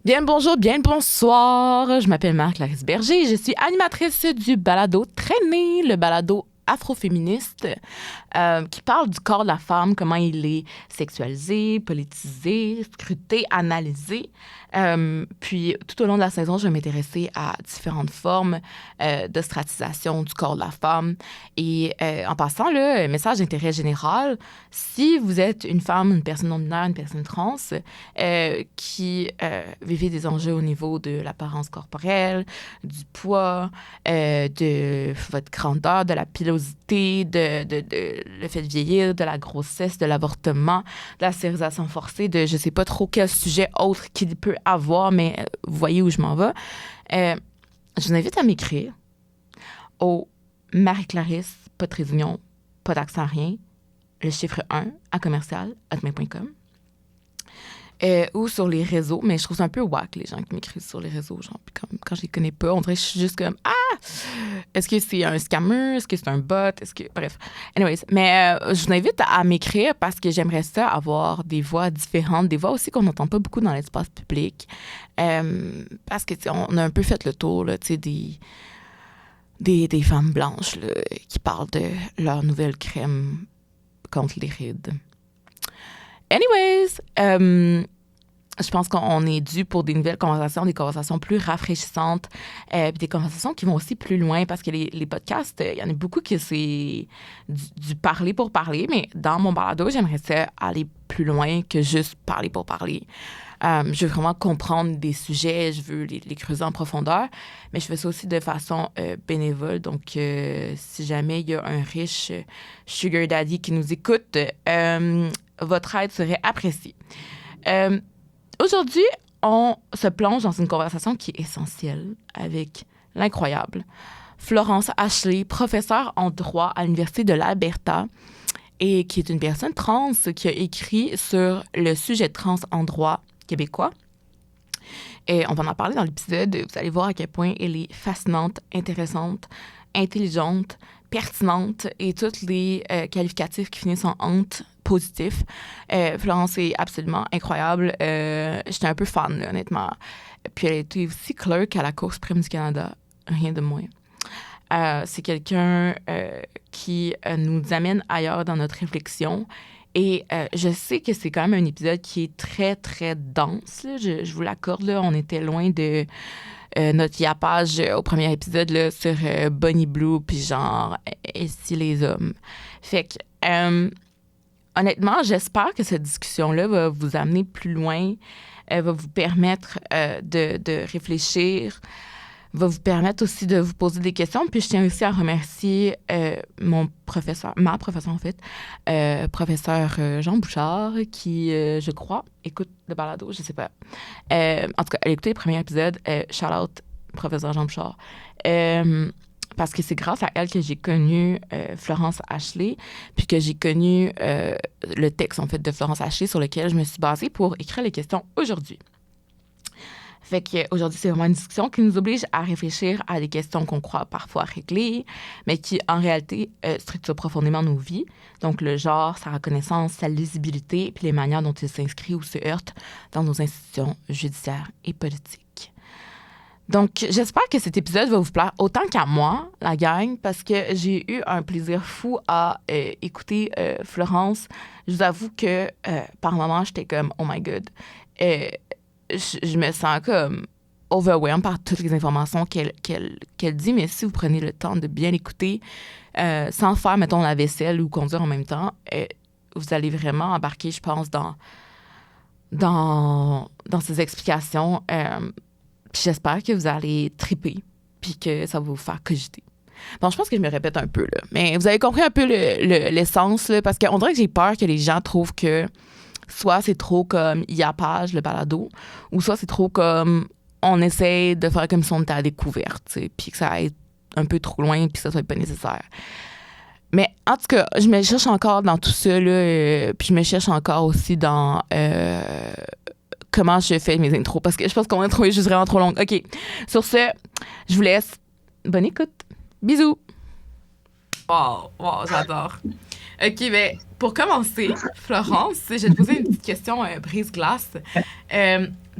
Bien le bonjour, bien le bonsoir. Je m'appelle Marie-Clarisse Berger. Je suis animatrice du balado Traîner, le balado afroféministe qui parle du corps de la femme, comment il est sexualisé, politisé, scruté, analysé. Puis, tout au long de la saison, je vais m'intéresser à différentes formes de stratisation du corps de la femme. Et en passant, là, message d'intérêt général, si vous êtes une femme, une personne non-binaire, une personne trans qui vivez des enjeux au niveau de l'apparence corporelle, du poids, de votre grandeur, de la pilosité, de le fait de vieillir, de la grossesse, de l'avortement, de la stérilisation forcée, de je sais pas trop quel sujet autre qu'il peut avoir, mais vous voyez où je m'en vais. Je vous invite à m'écrire au Marie-Clarisse, pas de trait d'union, pas d'accent rien, le chiffre 1 à commercial@hotmail.com. Ou sur les réseaux, mais je trouve ça un peu whack, les gens qui m'écrivent sur les réseaux. Genre, comme, quand je les connais pas, on dirait que je suis juste comme est-ce que c'est un scammer? Est-ce que c'est un bot? Est-ce que... Bref. Anyways, mais je vous invite à m'écrire parce que j'aimerais ça avoir des voix différentes, des voix aussi qu'on n'entend pas beaucoup dans l'espace public. Parce que, on a un peu fait le tour, là, tu sais, des femmes blanches là, qui parlent de leur nouvelle crème contre les rides. Anyways, je pense qu'on est dû pour des nouvelles conversations, des conversations plus rafraîchissantes, puis des conversations qui vont aussi plus loin, parce que les podcasts, il y en a beaucoup qui c'est du parler pour parler, mais dans mon balado, j'aimerais ça aller plus loin que juste parler pour parler. Je veux vraiment comprendre des sujets, je veux les creuser en profondeur, mais je fais ça aussi de façon bénévole. Donc, si jamais il y a un riche sugar daddy qui nous écoute, votre aide serait appréciée. Aujourd'hui, on se plonge dans une conversation qui est essentielle avec l'incroyable Florence Ashley, professeure en droit à l'Université de l'Alberta et qui est une personne trans qui a écrit sur le sujet trans en droit québécois. Et on va en parler dans l'épisode. Vous allez voir à quel point elle est fascinante, intéressante, intelligente, pertinente et tous les qualificatifs qui finissent en « ante » positif. Florence est absolument incroyable. J'étais un peu fan, là, honnêtement. Puis elle a été aussi clerk à la Cour suprême du Canada. Rien de moins. C'est quelqu'un qui nous amène ailleurs dans notre réflexion. Et je sais que c'est quand même un épisode qui est très, très dense. Là. Je vous l'accorde, là, on était loin de notre yapage au premier épisode là, sur Bonnie Blue, puis genre, et si les hommes. Fait que, honnêtement, j'espère que cette discussion-là va vous amener plus loin, va vous permettre de réfléchir, va vous permettre aussi de vous poser des questions. Puis je tiens aussi à remercier ma professeure en fait, professeur Jean Bouchard, qui, je crois, écoute le balado, je sais pas. En tout cas, elle a écouté le premier épisode. Shout out, professeur Jean Bouchard. Parce que c'est grâce à elle que j'ai connu Florence Ashley, puis que j'ai connu le texte, en fait, de Florence Ashley sur lequel je me suis basée pour écrire les questions aujourd'hui. Fait qu'aujourd'hui, c'est vraiment une discussion qui nous oblige à réfléchir à des questions qu'on croit parfois réglées, mais qui, en réalité, structurent profondément nos vies. Donc, le genre, sa reconnaissance, sa lisibilité, puis les manières dont il s'inscrit ou se heurte dans nos institutions judiciaires et politiques. Donc, j'espère que cet épisode va vous plaire autant qu'à moi, la gang, parce que j'ai eu un plaisir fou à écouter Florence. Je vous avoue que par moments, j'étais comme « Oh my God ». Je me sens comme overwhelmed par toutes les informations qu'elle dit, mais si vous prenez le temps de bien l'écouter, sans faire, mettons, la vaisselle ou conduire en même temps, vous allez vraiment embarquer, je pense, dans ces explications. Puis j'espère que vous allez triper, puis que ça va vous faire cogiter. Bon, je pense que je me répète un peu, là, mais vous avez compris un peu l'essence, là, parce qu'on dirait que j'ai peur que les gens trouvent que soit c'est trop comme yapage, le balado, ou soit c'est trop comme on essaie de faire comme si on était à la découverte, puis que ça aille un peu trop loin, puis que ça soit pas nécessaire. Mais en tout cas, je me cherche encore dans tout ça, là, puis je me cherche encore aussi dans comment je fais mes intros, parce que je pense qu'on a trouvé juste vraiment trop longue. OK, sur ce, je vous laisse. Bonne écoute. Bisous. Wow, j'adore. OK, bien, pour commencer, Florence, je vais te poser une petite question brise-glace.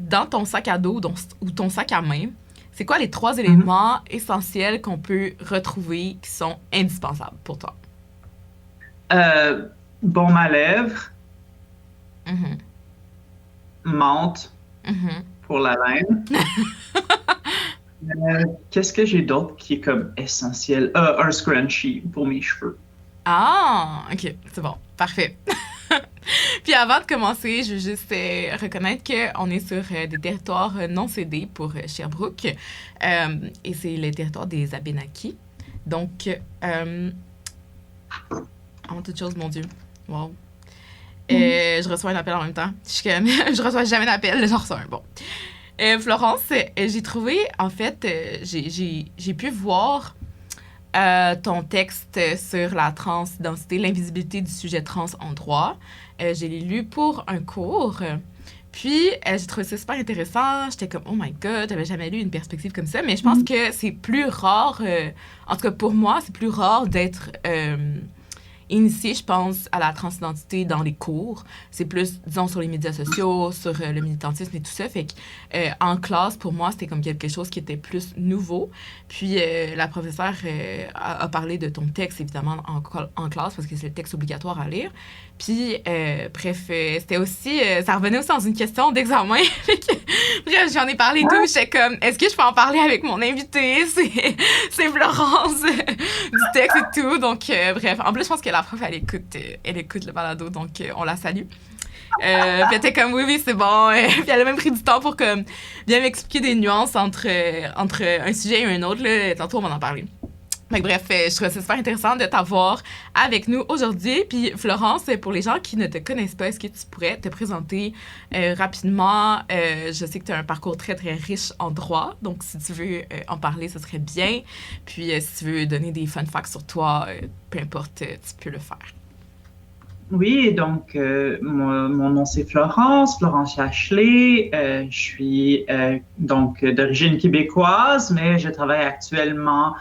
dans ton sac à dos ou ton sac à main, c'est quoi les 3 éléments essentiels qu'on peut retrouver qui sont indispensables pour toi? Baume à lèvres, Mhm. menthe Mhm. pour la laine. Qu'est-ce que j'ai d'autre qui est comme essentiel? Un scrunchie pour mes cheveux. Ah, OK, c'est bon. Parfait. Puis avant de commencer, je veux juste reconnaître qu'on est sur des territoires non cédés pour Sherbrooke. Et c'est le territoire des Abénaquis. Donc, avant toute chose, mon Dieu. Wow. Je reçois un appel en même temps. Je reçois jamais d'appel, j'en reçois un. Bon. Florence, j'ai trouvé, en fait, j'ai pu voir ton texte sur la transidentité, l'invisibilité du sujet trans en droit. Je l'ai lu pour un cours. Puis, j'ai trouvé ça super intéressant. J'étais comme, oh my God, j'avais jamais lu une perspective comme ça. Mais je pense que c'est plus rare, en tout cas pour moi, c'est plus rare d'être initié, je pense, à la transidentité dans les cours. C'est plus, disons, sur les médias sociaux, sur le militantisme et tout ça. Fait que, en classe, pour moi, c'était comme quelque chose qui était plus nouveau. Puis, la professeure a parlé de ton texte, évidemment, en classe, parce que c'est le texte obligatoire à lire. Puis, bref, c'était aussi... ça revenait aussi dans une question d'examen. Bref, j'en ai parlé et tout. J'étais comme, est-ce que je peux en parler avec mon invité? C'est Florence du texte et tout. Donc, bref. En plus, je pense que la prof, elle écoute le balado, donc on la salue. Puis elle était comme, oui, c'est bon. Puis elle a même pris du temps pour comme, bien m'expliquer des nuances entre un sujet et un autre. Là. Tantôt, on va en parler. Donc, bref, je trouve ça super intéressant de t'avoir avec nous aujourd'hui. Puis, Florence, pour les gens qui ne te connaissent pas, est-ce que tu pourrais te présenter rapidement? Je sais que tu as un parcours très, très riche en droit. Donc, si tu veux en parler, ce serait bien. Puis, si tu veux donner des fun facts sur toi, peu importe, tu peux le faire. Oui, donc mon nom c'est Florence Chasselet. Je suis donc d'origine québécoise, mais je travaille actuellement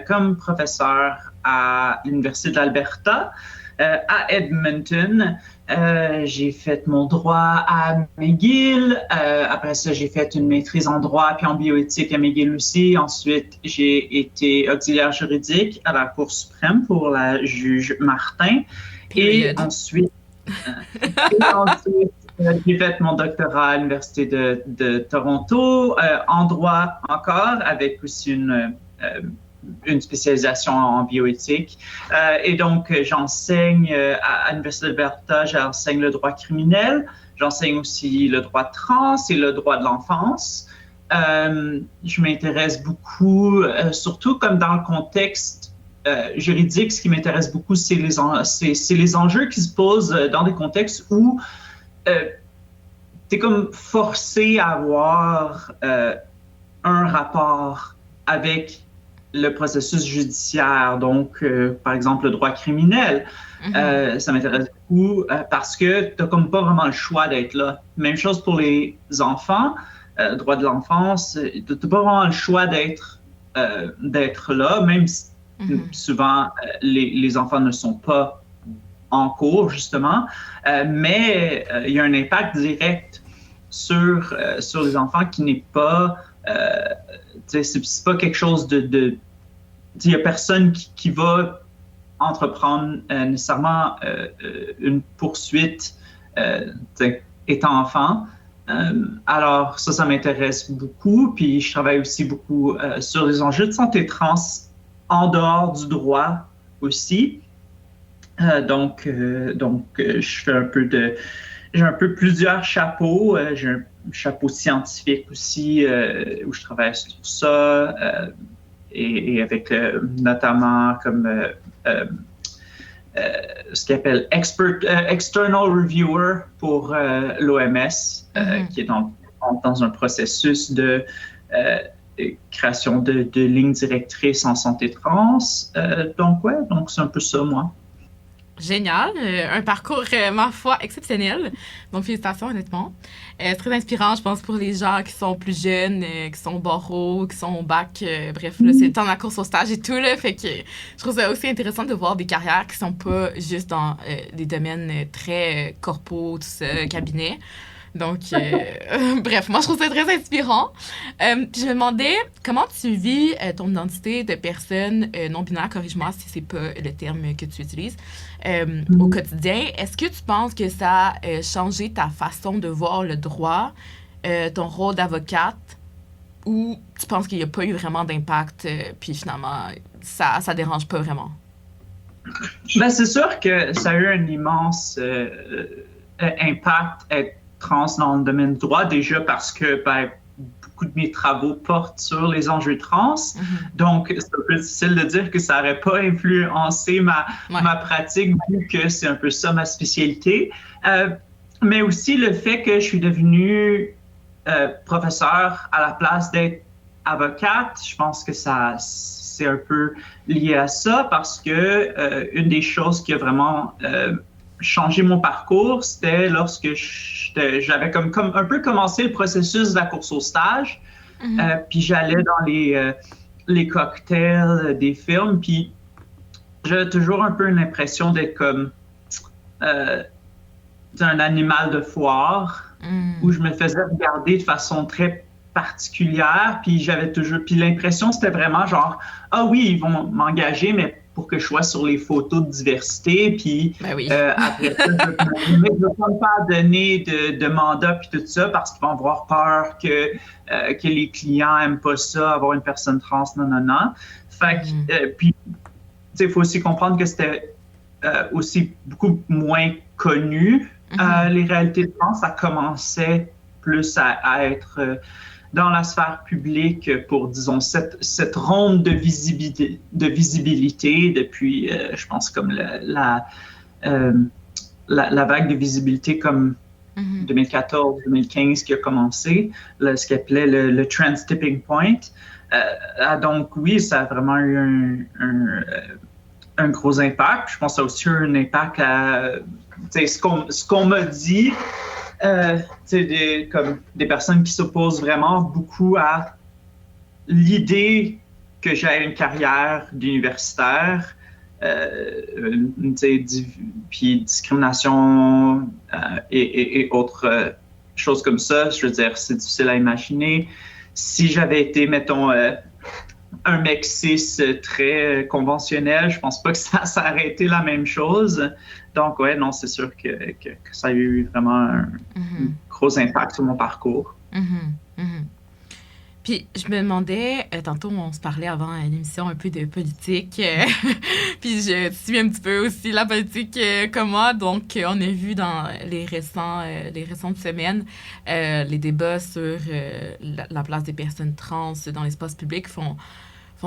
comme professeur à l'Université de l'Alberta à Edmonton. J'ai fait mon droit à McGill. Après ça, j'ai fait une maîtrise en droit puis en bioéthique à McGill aussi. Ensuite, j'ai été auxiliaire juridique à la Cour suprême pour la juge Martin. Et ensuite, j'ai fait mon doctorat à l'Université de Toronto en droit encore, avec aussi une spécialisation en bioéthique. Et donc, j'enseigne à l'Université d'Alberta, j'enseigne le droit criminel, j'enseigne aussi le droit trans et le droit de l'enfance. Je m'intéresse beaucoup, surtout comme dans le contexte juridique, ce qui m'intéresse beaucoup, c'est les enjeux qui se posent dans des contextes où tu es comme forcé à avoir un rapport avec le processus judiciaire. Donc, par exemple, le droit criminel. Ça m'intéresse beaucoup parce que tu n'as comme pas vraiment le choix d'être là. Même chose pour les enfants, droit de l'enfance, tu n'as pas vraiment le choix d'être là, même si souvent, les enfants ne sont pas en cours, justement, mais il y a un impact direct sur les enfants qui n'est pas... c'est pas quelque chose il n'y a personne qui va entreprendre nécessairement une poursuite étant enfant. Alors, ça m'intéresse beaucoup. Puis, je travaille aussi beaucoup sur les enjeux de santé trans en dehors du droit aussi. Donc, je fais j'ai un peu plusieurs chapeaux. J'ai un chapeau scientifique aussi où je travaille sur ça et avec notamment comme ce qu'on appelle External Reviewer pour l'OMS, qui est dans un processus de création de lignes directrices en santé trans. Donc c'est un peu ça, moi. Génial. Un parcours, ma foi, exceptionnel. Donc, félicitations, honnêtement. C'est très inspirant, je pense, pour les gens qui sont plus jeunes, qui sont au barreau, qui sont au bac. Bref, là, c'est le temps de la course au stage et tout, là. Fait que je trouve ça aussi intéressant de voir des carrières qui sont pas juste dans des domaines très corpaux, tout ça, cabinet. Donc, bref, moi, je trouve ça très inspirant. Puis je me demandais, comment tu vis ton identité de personne non-binaire, corrige-moi si c'est pas le terme que tu utilises, au quotidien. Est-ce que tu penses que ça a changé ta façon de voir le droit, ton rôle d'avocate, ou tu penses qu'il n'y a pas eu vraiment d'impact, puis finalement, ça dérange pas vraiment? Ben, c'est sûr que ça a eu un immense impact être trans dans le domaine du droit, déjà parce que ben, beaucoup de mes travaux portent sur les enjeux trans. Donc, c'est un peu difficile de dire que ça n'aurait pas influencé ma pratique, vu que c'est un peu ça ma spécialité. Mais aussi le fait que je suis devenue professeure à la place d'être avocate, je pense que c'est un peu lié à ça parce que une des choses qui a vraiment changé mon parcours, c'était lorsque j'avais comme un peu commencé le processus de la course au stage, puis j'allais dans les cocktails des films, puis j'avais toujours un peu l'impression d'être comme un animal de foire, où je me faisais regarder de façon très particulière, puis puis l'impression c'était vraiment genre, ah oui, ils vont m'engager, mais pour que je sois sur les photos de diversité, puis après ça, je ne vais pas donner de mandat puis tout ça, parce qu'ils vont avoir peur que les clients n'aiment pas ça, avoir une personne trans, non. Fait que, puis, tu sais, il faut aussi comprendre que c'était aussi beaucoup moins connu, les réalités trans, ça commençait plus à être dans la sphère publique pour, disons, cette ronde de visibilité depuis, je pense, comme la vague de visibilité comme 2014-2015 qui a commencé, ce qu'on appelait le trans tipping point. Donc oui, ça a vraiment eu un gros impact. Je pense que ça a aussi eu un impact à ce qu'on m'a dit. Comme des personnes qui s'opposent vraiment beaucoup à l'idée que j'ai une carrière d'universitaire, puis discrimination et autres choses comme ça. Je veux dire, c'est difficile à imaginer. Si j'avais été, mettons, un mec cis très conventionnel, je pense pas que ça aurait été la même chose. Donc, ouais, non, c'est sûr que ça a eu vraiment un gros impact sur mon parcours. Puis, je me demandais, tantôt, on se parlait avant l'émission un peu de politique, puis je suis un petit peu aussi la politique comme moi, donc on a vu dans les récentes semaines, les débats sur la place des personnes trans dans l'espace public font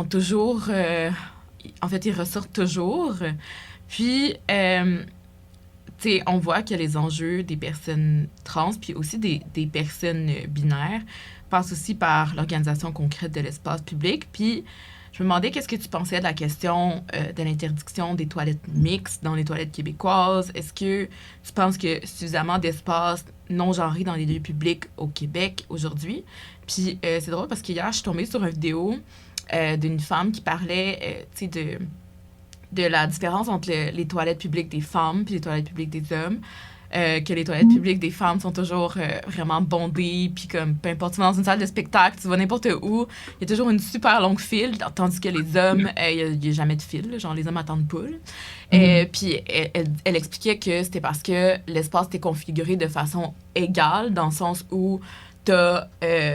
toujours... en fait, ils ressortent toujours. Puis, tu sais, on voit que les enjeux des personnes trans, puis aussi des personnes binaires, passent aussi par l'organisation concrète de l'espace public. Puis, je me demandais qu'est-ce que tu pensais de la question de l'interdiction des toilettes mixtes dans les toilettes québécoises. Est-ce que tu penses qu'il y a suffisamment d'espace non-genré dans les lieux publics au Québec aujourd'hui? Puis, c'est drôle parce qu'hier, je suis tombée sur une vidéo d'une femme qui parlait, tu sais, de la différence entre les toilettes publiques des femmes puis les toilettes publiques des hommes. Que les toilettes publiques des femmes sont toujours vraiment bondées, puis comme, peu importe, tu vas dans une salle de spectacle, tu vas n'importe où, il y a toujours une super longue file, tandis que les hommes, il n'y a jamais de file, genre les hommes attendent pas. Puis elle expliquait que c'était parce que l'espace était configuré de façon égale, dans le sens où t'as,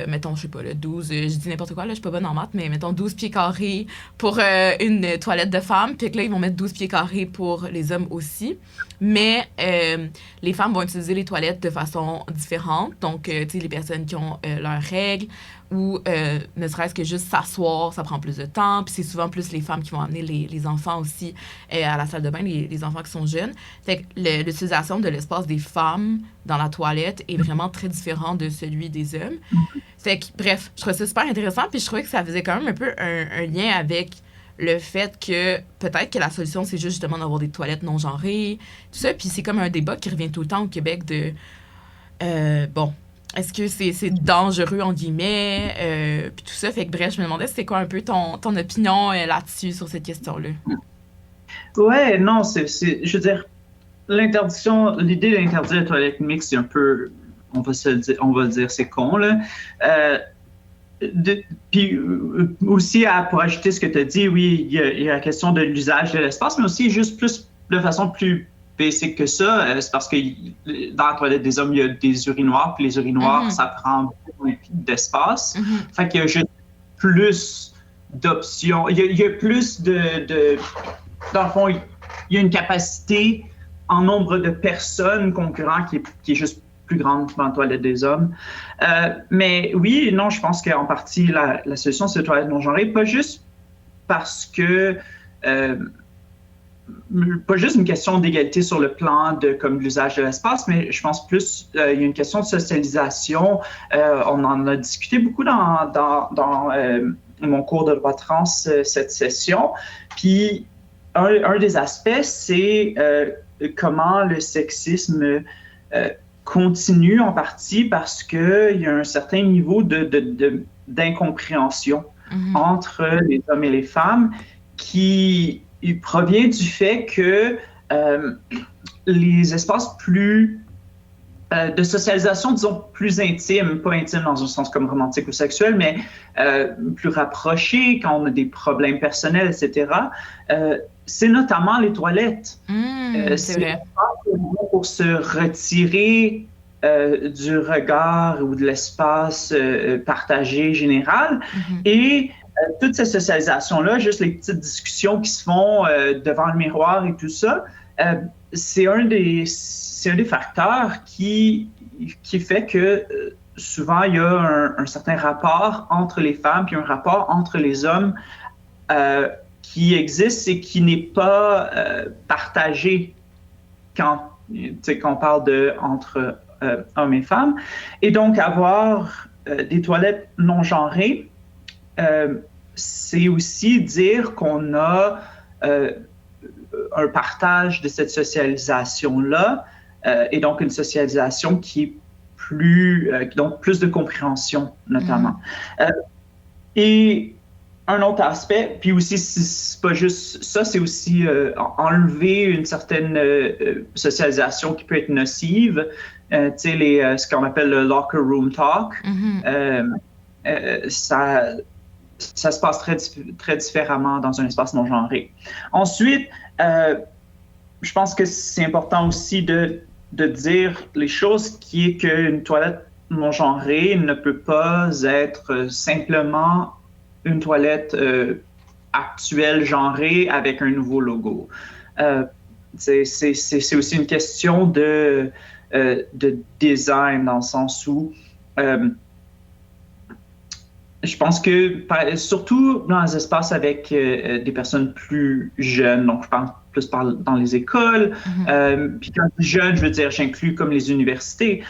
mettons, je sais pas, 12, je dis n'importe quoi, là, je suis pas bonne en maths, mais mettons 12 pieds carrés pour une toilette de femme, puis que là, ils vont mettre 12 pieds carrés pour les hommes aussi. Mais les femmes vont utiliser les toilettes de façon différente. Donc, tu sais, les personnes qui ont leurs règles ou ne serait-ce que juste s'asseoir, ça prend plus de temps. Puis c'est souvent plus les femmes qui vont amener les enfants aussi à la salle de bain, les enfants qui sont jeunes. Fait que l'utilisation de l'espace des femmes dans la toilette est vraiment très différente de celui des hommes. Fait que, bref, je trouvais ça super intéressant. Puis je trouvais que ça faisait quand même un peu un lien avec le fait que peut-être que la solution, c'est juste justement d'avoir des toilettes non genrées, tout ça. Puis c'est comme un débat qui revient tout le temps au Québec de... bon, est-ce que c'est dangereux, en guillemets, puis tout ça. Fait que bref, je me demandais c'était quoi un peu ton opinion là-dessus, sur cette question-là. Ouais, non, je veux dire, l'idée d'interdire les toilettes mixtes, c'est un peu on va dire c'est con, là. Puis aussi, pour ajouter ce que tu as dit, oui, il y a la question de l'usage de l'espace, mais aussi juste plus de façon plus basique que ça. C'est parce que dans la toilette des hommes, il y a des urinoirs, puis les urinoirs, ça prend beaucoup d'espace. Fait qu'il y a juste plus d'options. Il y a plus dans le fond, il y a une capacité en nombre de personnes concurrents qui est juste plus grande dans la toilette des hommes. Mais oui, non, je pense qu'en partie, la solution, c'est la toilette non genrée, pas juste parce que... pas juste une question d'égalité sur le plan de comme l'usage de l'espace, mais je pense plus il y a une question de socialisation. On en a discuté beaucoup dans mon cours de droit trans cette session. Puis un des aspects, c'est comment le sexisme continue en partie parce qu'il y a un certain niveau d'incompréhension entre les hommes et les femmes qui provient du fait que les espaces plus de socialisation, disons, plus intimes, pas intimes dans un sens comme romantique ou sexuel, mais plus rapprochés quand on a des problèmes personnels, etc., c'est notamment les toilettes. C'est vrai. Pour se retirer du regard ou de l'espace partagé général. Et toute cette socialisation-là, juste les petites discussions qui se font devant le miroir et tout ça, c'est un des facteurs qui fait que souvent il y a un certain rapport entre les femmes puis un rapport entre les hommes qui existe et qui n'est pas partagé quand on parle entre hommes et femmes. Et donc, avoir des toilettes non genrées, c'est aussi dire qu'on a un partage de cette socialisation-là et donc une socialisation qui est donc plus de compréhension, notamment. Et un autre aspect, puis aussi, c'est pas juste ça, c'est aussi enlever une certaine socialisation qui peut être nocive. Tu sais, ce qu'on appelle le locker room talk. Ça se passe très différemment dans un espace non genré. Ensuite, je pense que c'est important aussi de dire les choses, qui est qu'une toilette non genrée ne peut pas être simplement une toilette actuelle genrée avec un nouveau logo. C'est aussi une question de design, dans le sens où je pense que, surtout dans les espaces avec des personnes plus jeunes, donc je parle plus dans les écoles, puis quand je dis jeune, je veux dire, j'inclus comme les universités,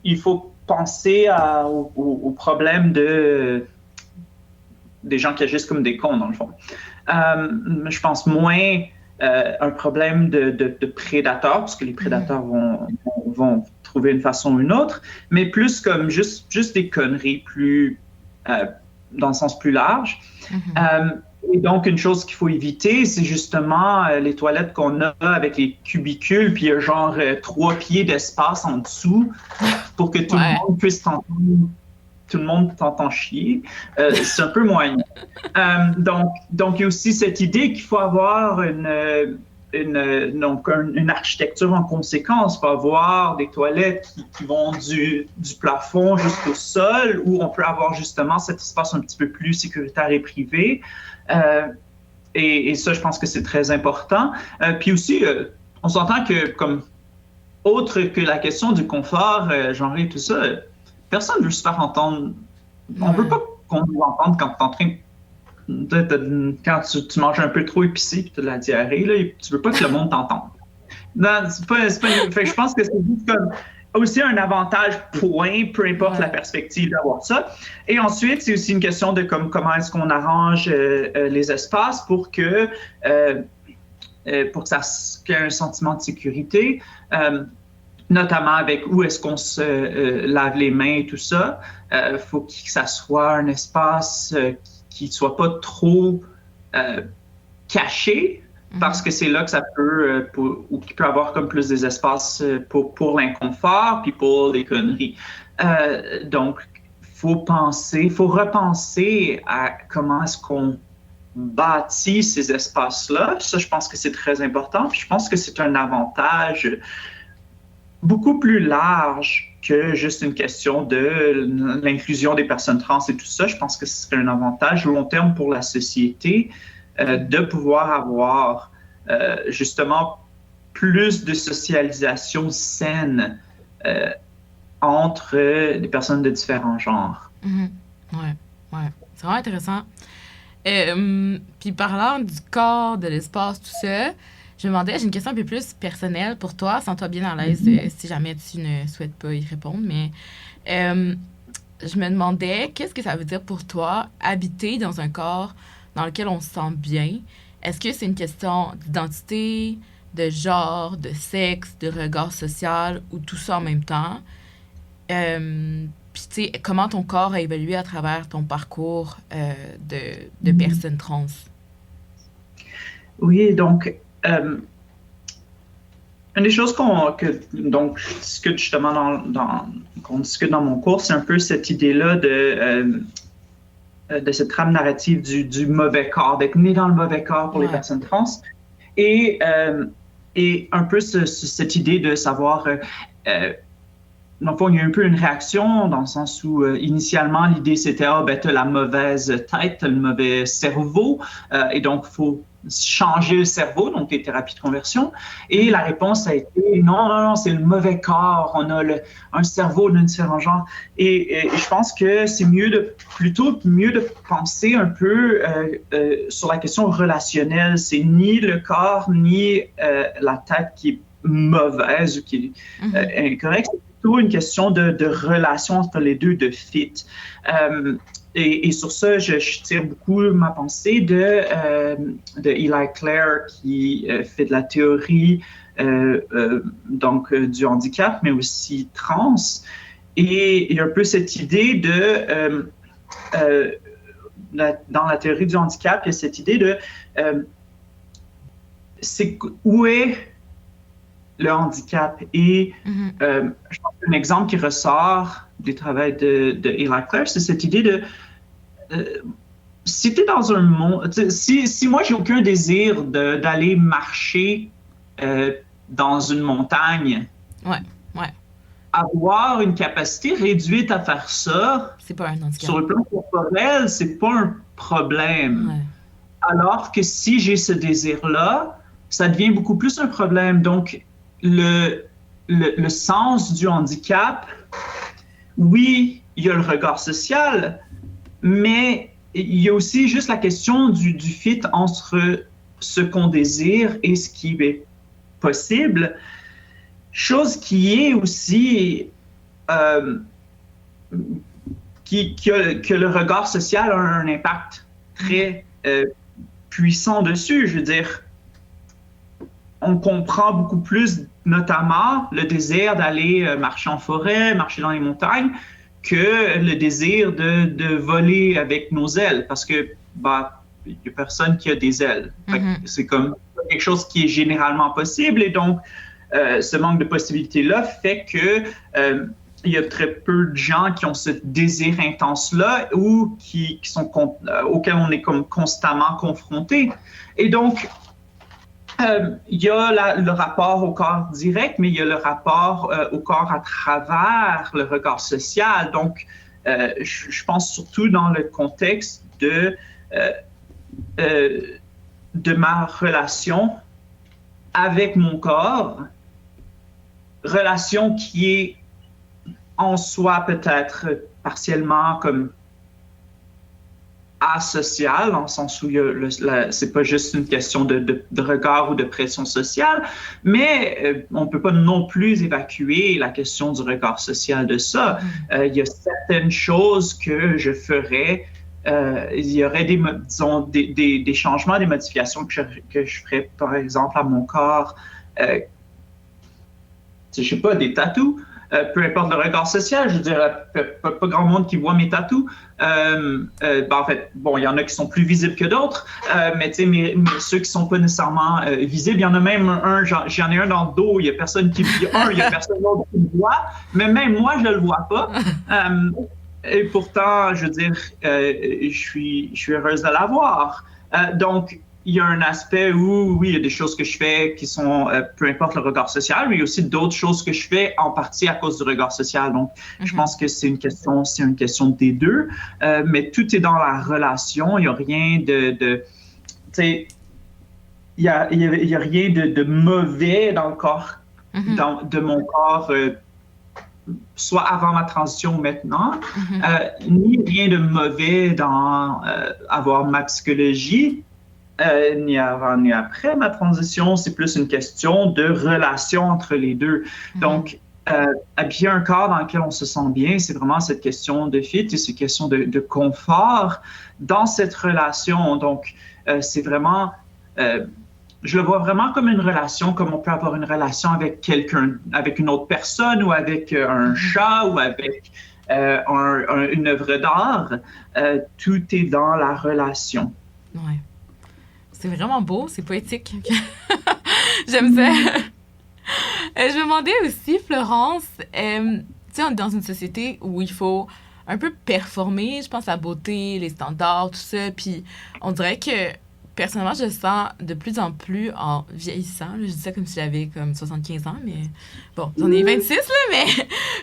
il faut penser au problème des gens qui agissent comme des cons, dans le fond. Je pense moins un problème de prédateurs, parce que les prédateurs vont trouver une façon ou une autre, mais plus comme juste des conneries plus dans le sens plus large. Et donc, une chose qu'il faut éviter, c'est justement les toilettes qu'on a avec les cubicules, puis il y a genre 3 pieds d'espace en dessous pour que tout le monde puisse t'entendre. Tout le monde t'entend chier. C'est un peu moyen. Donc, il y a aussi cette idée qu'il faut avoir une architecture en conséquence. Il faut avoir des toilettes qui vont du plafond jusqu'au sol, où on peut avoir justement cet espace un petit peu plus sécuritaire et privé. Et ça, je pense que c'est très important. Puis aussi, on s'entend que, comme autre que la question du confort genré et tout ça, personne ne veut se faire entendre. On ne veut pas qu'on nous entende quand tu es en train quand tu manges un peu trop épicé et tu as de la diarrhée, là, tu ne veux pas que le monde t'entende. Non, fait que je pense que c'est juste comme aussi un avantage point, peu importe la perspective d'avoir ça. Et ensuite, c'est aussi une question de comment est-ce qu'on arrange les espaces pour que ça qu'il y ait un sentiment de sécurité, notamment avec où est-ce qu'on se lave les mains et tout ça. Faut que ça soit un espace qui ne soit pas trop caché, parce que c'est là que ça peut, ou qu'il peut avoir comme plus des espaces pour l'inconfort puis pour les conneries. Donc, faut repenser à comment est-ce qu'on bâtit ces espaces-là. Ça, je pense que c'est très important. Puis je pense que c'est un avantage beaucoup plus large que juste une question de l'inclusion des personnes trans et tout ça. Je pense que ce serait un avantage long terme pour la société de pouvoir avoir justement plus de socialisation saine entre les personnes de différents genres. Ouais. C'est vraiment intéressant. Puis parlant du corps, de l'espace, tout ça, je me demandais, j'ai une question un peu plus personnelle pour toi, sens-toi bien à l'aise si jamais tu ne souhaites pas y répondre, mais je me demandais, qu'est-ce que ça veut dire pour toi, habiter dans un corps dans lequel on se sent bien? Est-ce que c'est une question d'identité, de genre, de sexe, de regard social, ou tout ça en même temps? Puis, tu sais, comment ton corps a évolué à travers ton parcours de personne trans? Oui, donc, une des choses donc, je discute justement qu'on discute dans mon cours, c'est un peu cette idée-là de cette trame narrative du mauvais corps, d'être né dans le mauvais corps pour les personnes trans. Et un peu cette idée de savoir... dans le fond, il y a un peu une réaction dans le sens où initialement, l'idée c'était « Ah, ben, t'as la mauvaise tête, t'as le mauvais cerveau, et donc il faut changer le cerveau, donc les thérapies de conversion. » Et la réponse a été « Non, c'est le mauvais corps, on a un cerveau d'un différent genre. » Et je pense que c'est plutôt mieux de penser un peu sur la question relationnelle. C'est ni le corps, ni la tête qui est mauvaise ou qui est incorrecte. C'est plutôt une question de relation entre les deux, de fit. Et sur ça, je tire beaucoup ma pensée de Eli Clare qui fait de la théorie donc du handicap, mais aussi trans. Et il y a un peu cette idée dans la théorie du handicap, il y a cette idée de où est le handicap. Et je pense qu'un exemple qui ressort du travail de Eli Clare, c'est cette idée de si tu es dans un monde... Si moi, j'ai aucun désir d'aller marcher dans une montagne, avoir une capacité réduite à faire ça, c'est pas un handicap. Sur le plan corporel, c'est pas un problème. Alors que si j'ai ce désir-là, ça devient beaucoup plus un problème. Donc, le sens du handicap, oui, il y a le regard social, mais il y a aussi juste la question du fit entre ce qu'on désire et ce qui est possible, chose qui est aussi que le regard social a un impact très puissant dessus. Je veux dire, on comprend beaucoup plus, notamment, le désir d'aller marcher en forêt, marcher dans les montagnes, que le désir de voler avec nos ailes, parce que il n'y a personne qui a des ailes. C'est comme quelque chose qui est généralement possible, et donc ce manque de possibilités-là fait que il y a très peu de gens qui ont ce désir intense-là ou auquel on est comme constamment confronté. Et donc, il y a le rapport au corps direct, mais il y a le rapport au corps à travers le regard social. Donc, je pense surtout dans le contexte de ma relation avec mon corps, relation qui est en soi peut-être partiellement comme asocial, dans le sens où c'est pas juste une question de regard ou de pression sociale, mais on peut pas non plus évacuer la question du regard social de ça. Il y a certaines choses que je ferais, il y aurait des changements, des modifications que je ferais, par exemple, à mon corps, je sais pas, des tatous, peu importe le regard social, je veux dire, pas grand monde qui voit mes tatous. En fait, bon, il y en a qui sont plus visibles que d'autres, mais tu sais, mais ceux qui sont pas nécessairement visibles, il y en a même un, j'en ai un dans le dos, il y a personne qui il y a personne d'autre qui le voit, mais même moi, je le vois pas. Et pourtant, je veux dire, je suis heureuse de l'avoir. Donc, il y a un aspect où, oui, il y a des choses que je fais qui sont, peu importe le regard social, mais il y a aussi d'autres choses que je fais en partie à cause du regard social. Donc, je pense que c'est une question des deux, mais tout est dans la relation. Il n'y a rien tu sais, il y a rien de mauvais dans le corps, de mon corps, soit avant ma transition ou maintenant, ni rien de mauvais dans avoir ma psychologie. Ni avant ni après ma transition, c'est plus une question de relation entre les deux. Donc, habiller un corps dans lequel on se sent bien, c'est vraiment cette question de fit et cette question de confort dans cette relation. Donc, c'est vraiment, je le vois vraiment comme une relation, comme on peut avoir une relation avec quelqu'un, avec une autre personne ou avec un chat ou avec une œuvre d'art. Tout est dans la relation. Ouais. C'est vraiment beau, c'est poétique. J'aime ça. Je me demandais aussi, Florence, tu sais, on est dans une société où il faut un peu performer, je pense, la beauté, les standards, tout ça. Puis on dirait que, personnellement, je sens de plus en plus en vieillissant. Je dis ça comme si j'avais comme 75 ans, mais bon, j'en ai 26, là,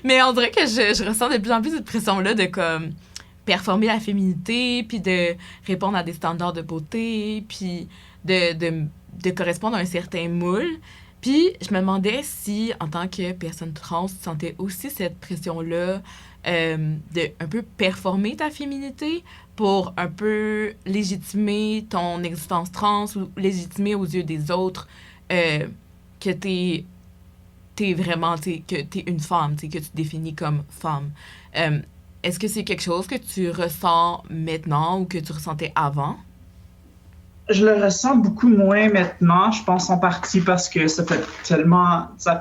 mais on dirait que je ressens de plus en plus cette pression-là de comme performer la féminité, puis de répondre à des standards de beauté, puis de correspondre à un certain moule. Puis je me demandais si, en tant que personne trans, tu sentais aussi cette pression-là de un peu performer ta féminité pour un peu légitimer ton existence trans ou légitimer aux yeux des autres que t'es vraiment, que t'es une femme, que tu te définis comme femme. Est-ce que c'est quelque chose que tu ressens maintenant ou que tu ressentais avant? Je le ressens beaucoup moins maintenant, je pense en partie parce que ça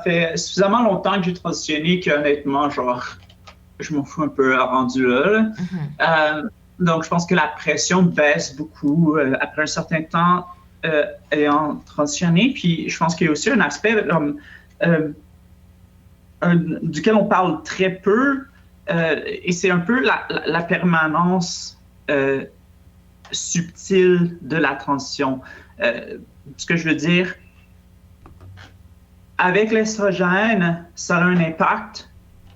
fait suffisamment longtemps que j'ai transitionné qu'honnêtement, genre, je m'en fous un peu rendu là. Donc, je pense que la pression baisse beaucoup après un certain temps ayant transitionné. Puis, je pense qu'il y a aussi un aspect duquel on parle très peu, et c'est un peu la permanence subtile de la transition. Ce que je veux dire, avec l'estrogène, ça a un impact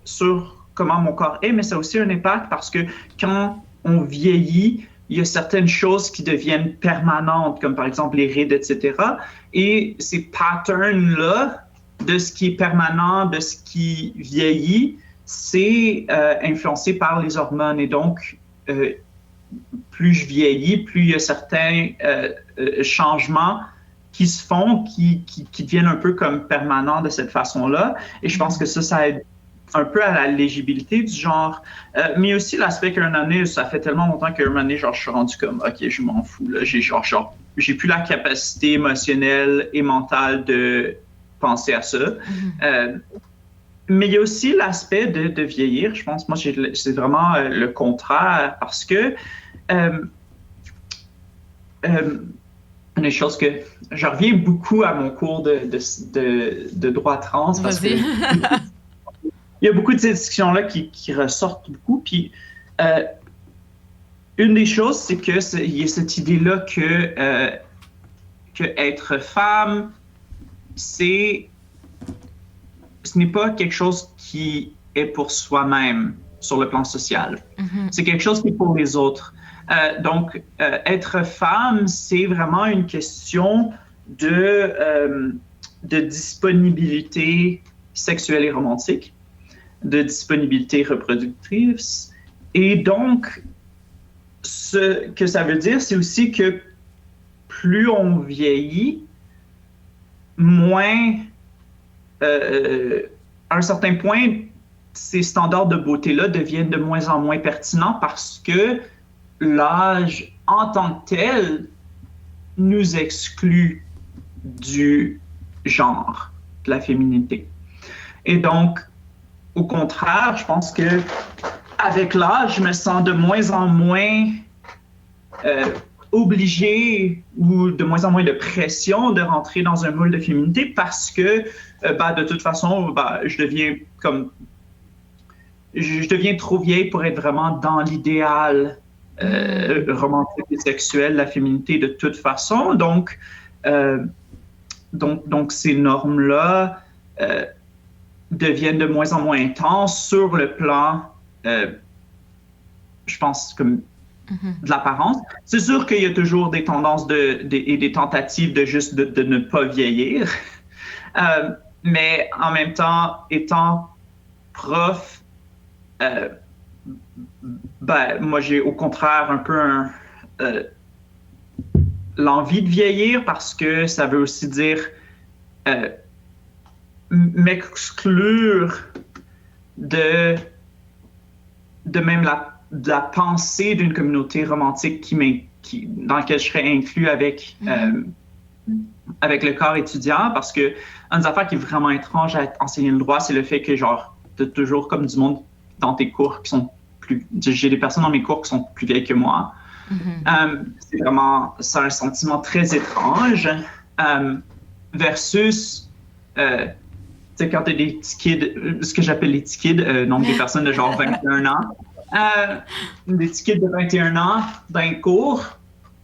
sur comment mon corps est, mais ça a aussi un impact parce que quand on vieillit, il y a certaines choses qui deviennent permanentes, comme par exemple les rides, etc. Et ces patterns-là, de ce qui est permanent, de ce qui vieillit, c'est influencé par les hormones. Et donc, plus je vieillis, plus il y a certains changements qui se font, qui deviennent un peu comme permanents de cette façon-là. Et je pense que ça aide un peu à la légibilité du genre. Mais aussi l'aspect qu'un année, ça fait tellement longtemps qu'un année, genre, je suis rendu comme, OK, je m'en fous, là. J'ai plus la capacité émotionnelle et mentale de penser à ça. Mais il y a aussi l'aspect de vieillir. Je pense, moi, c'est vraiment le contraire parce que une des choses que je reviens beaucoup à mon cours de droit trans parce que il y a beaucoup de ces discussions-là qui ressortent beaucoup. Puis une des choses, c'est que il y a cette idée-là que être femme, ce n'est pas quelque chose qui est pour soi-même sur le plan social. C'est quelque chose qui est pour les autres. Donc, être femme, c'est vraiment une question de disponibilité sexuelle et romantique, de disponibilité reproductrice. Et donc, ce que ça veut dire, c'est aussi que plus on vieillit, moins, à un certain point, ces standards de beauté-là deviennent de moins en moins pertinents parce que l'âge en tant que tel nous exclut du genre, de la féminité. Et donc, au contraire, je pense que avec l'âge, je me sens de moins en moins obligé ou de moins en moins de pression de rentrer dans un moule de féminité parce que de toute façon, je deviens trop vieille pour être vraiment dans l'idéal romantique et sexuel de la féminité de toute façon. Donc ces normes-là deviennent de moins en moins intenses sur le plan, je pense, comme de l'apparence. C'est sûr qu'il y a toujours des tendances et des tentatives de ne pas vieillir. Mais en même temps, étant prof, moi, j'ai au contraire un peu l'envie de vieillir parce que ça veut aussi dire m'exclure de même de la pensée d'une communauté romantique dans laquelle je serais inclus avec le corps étudiant, parce que une des affaires qui est vraiment étrange à enseigner le droit, c'est le fait que genre t'as toujours comme du monde dans tes cours qui sont j'ai des personnes dans mes cours qui sont plus vieilles que moi. C'est vraiment un sentiment très étrange versus quand tu as des petits kids, ce que j'appelle les petits kids, donc des personnes de genre 21 ans, des petits kids de 21 ans dans les cours,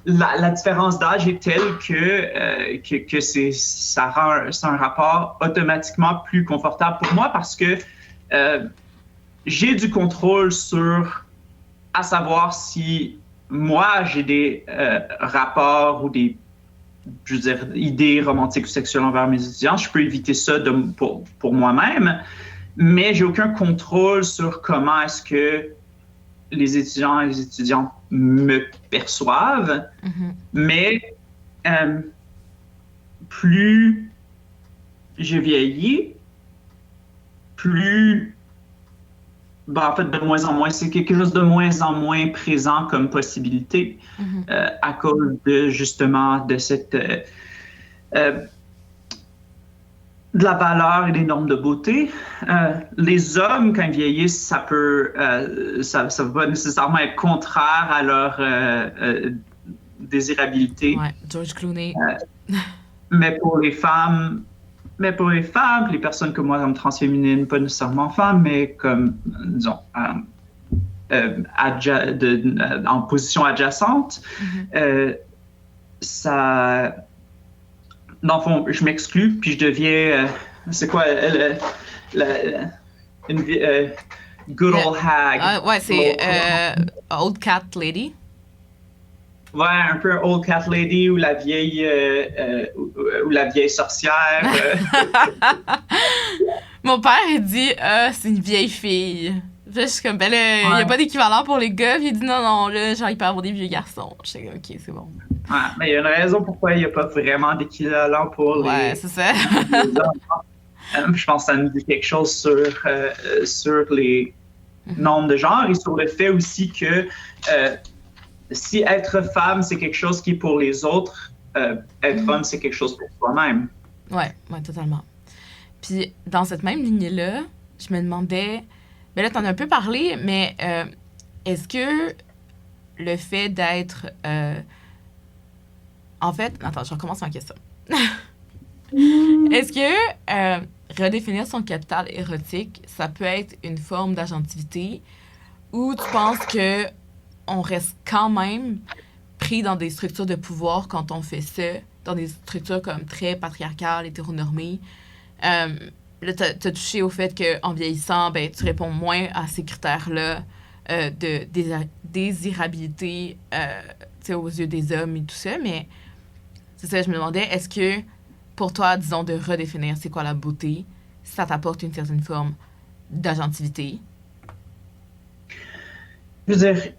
la différence d'âge est telle que c'est un rapport automatiquement plus confortable pour moi parce que j'ai du contrôle à savoir si moi j'ai des rapports ou des idées romantiques ou sexuelles envers mes étudiants. Je peux éviter ça pour moi-même, mais j'ai aucun contrôle sur comment est-ce que les étudiants et les étudiantes me perçoivent. Mais plus je vieillis, plus en fait, de moins en moins, c'est quelque chose de moins en moins présent comme possibilité à cause justement de cette de la valeur et des normes de beauté. Les hommes, quand ils vieillissent, ça va pas nécessairement être contraire à leur désirabilité. Ouais, George Clooney. Mais pour les femmes, les personnes comme moi, comme transféminines, pas nécessairement femmes, mais comme, disons, en position adjacente, ça... Dans le fond, je m'exclus, puis je deviens... c'est quoi? Une good old hag. Ouais, c'est Old Cat Lady. Ouais, un peu Old Cat Lady ou la vieille sorcière. Mon père, il dit c'est une vieille fille. Puis je suis comme, il n'y a pas d'équivalent pour les gars. Puis il dit non, là, genre, il peut avoir des vieux garçons. Je suis comme, ok, c'est bon. Ouais, mais il y a une raison pourquoi il n'y a pas vraiment d'équivalent pour les. Ouais, c'est ça. Les hommes. Je pense que ça nous dit quelque chose sur les nombres de genre et sur le fait aussi que si être femme, c'est quelque chose qui est pour les autres, être homme, c'est quelque chose pour soi-même. Ouais, totalement. Puis, dans cette même lignée-là, je me demandais... Ben là, t'en as un peu parlé, mais est-ce que le fait d'être... En fait... Attends, je recommence ma question. Est-ce que redéfinir son capital érotique, ça peut être une forme d'agentivité ou tu penses que on reste quand même pris dans des structures de pouvoir quand on fait ça, dans des structures comme très patriarcales, hétéronormées. Là, t'as touché au fait qu'en vieillissant, ben, tu réponds moins à ces critères-là de désirabilité aux yeux des hommes et tout ça, mais c'est ça, je me demandais, est-ce que pour toi, disons, de redéfinir c'est quoi la beauté, ça t'apporte une certaine forme d'agentivité? Je veux dire,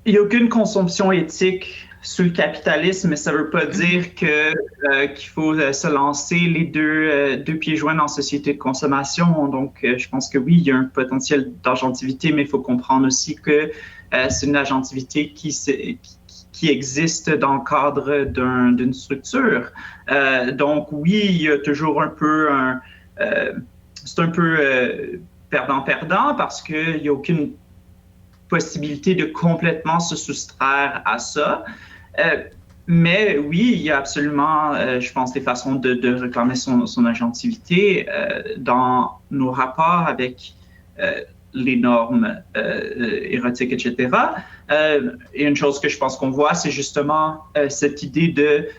il n'y a aucune consommation éthique sous le capitalisme, mais ça ne veut pas dire qu'il faut se lancer les deux pieds joints dans la société de consommation. Donc, je pense que oui, il y a un potentiel d'agentivité, mais il faut comprendre aussi que c'est une agentivité qui existe dans le cadre d'une structure. Donc, oui, il y a toujours un peu c'est un peu perdant-perdant parce qu'il n'y a aucune possibilité de complètement se soustraire à ça. Mais oui, il y a absolument, je pense, des façons de réclamer son agentivité dans nos rapports avec les normes érotiques, etc. Et une chose que je pense qu'on voit, c'est justement cette idée de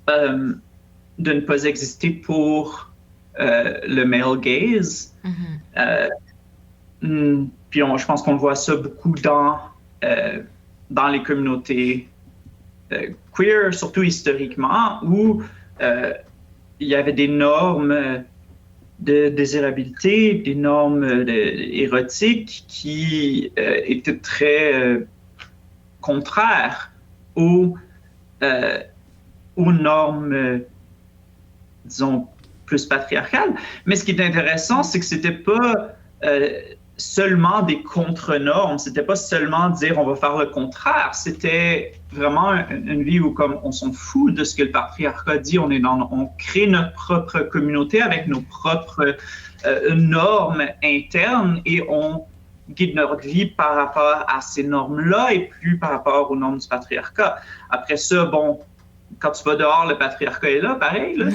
ne pas exister pour le male gaze. Puis je pense qu'on voit ça beaucoup dans les communautés queer, surtout historiquement, où il y avait des normes de désirabilité, des normes érotiques qui étaient très contraires aux normes, disons, plus patriarcales. Mais ce qui est intéressant, c'est que c'était pas seulement des contre-normes, c'était pas seulement dire on va faire le contraire, c'était vraiment une vie où comme on s'en fout de ce que le patriarcat dit, on crée notre propre communauté avec nos propres normes internes et on guide notre vie par rapport à ces normes-là et plus par rapport aux normes du patriarcat. Après ça, bon, quand tu vas dehors, le patriarcat est là, pareil. Là.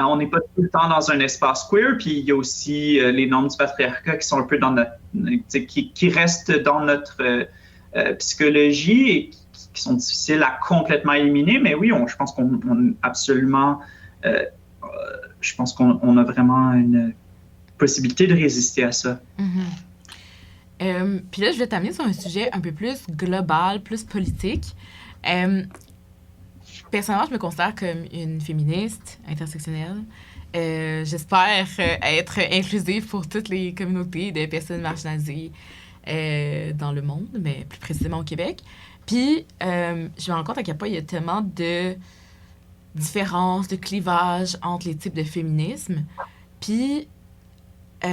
On n'est pas tout le temps dans un espace queer, puis il y a aussi les normes du patriarcat qui sont un peu dans notre, qui restent dans notre psychologie et qui sont difficiles à complètement éliminer. Mais oui, je pense qu'on absolument, je pense qu'on a vraiment une possibilité de résister à ça. Puis là, je vais t'amener sur un sujet un peu plus global, plus politique. Personnellement, je me considère comme une féministe intersectionnelle. J'espère être inclusive pour toutes les communautés de personnes marginalisées dans le monde, mais plus précisément au Québec. Puis, je me rends compte à quel point il y a tellement de différences, de clivages entre les types de féminisme. Puis, tu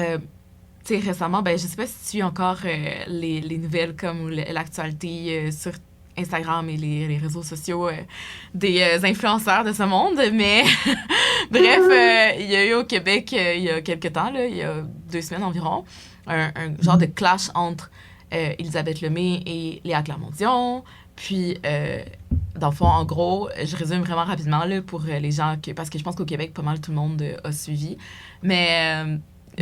sais, récemment, je sais pas si tu suis encore les nouvelles comme l'actualité sur Instagram et les réseaux sociaux des influenceurs de ce monde, mais bref, il y a eu au Québec, il y a quelques temps, là, il y a 2 semaines environ, un genre de clash entre Elisabeth Lemay et Léa Clermont-Dion, puis dans le fond, en gros, je résume vraiment rapidement là, pour les gens, parce que je pense qu'au Québec, pas mal tout le monde a suivi, mais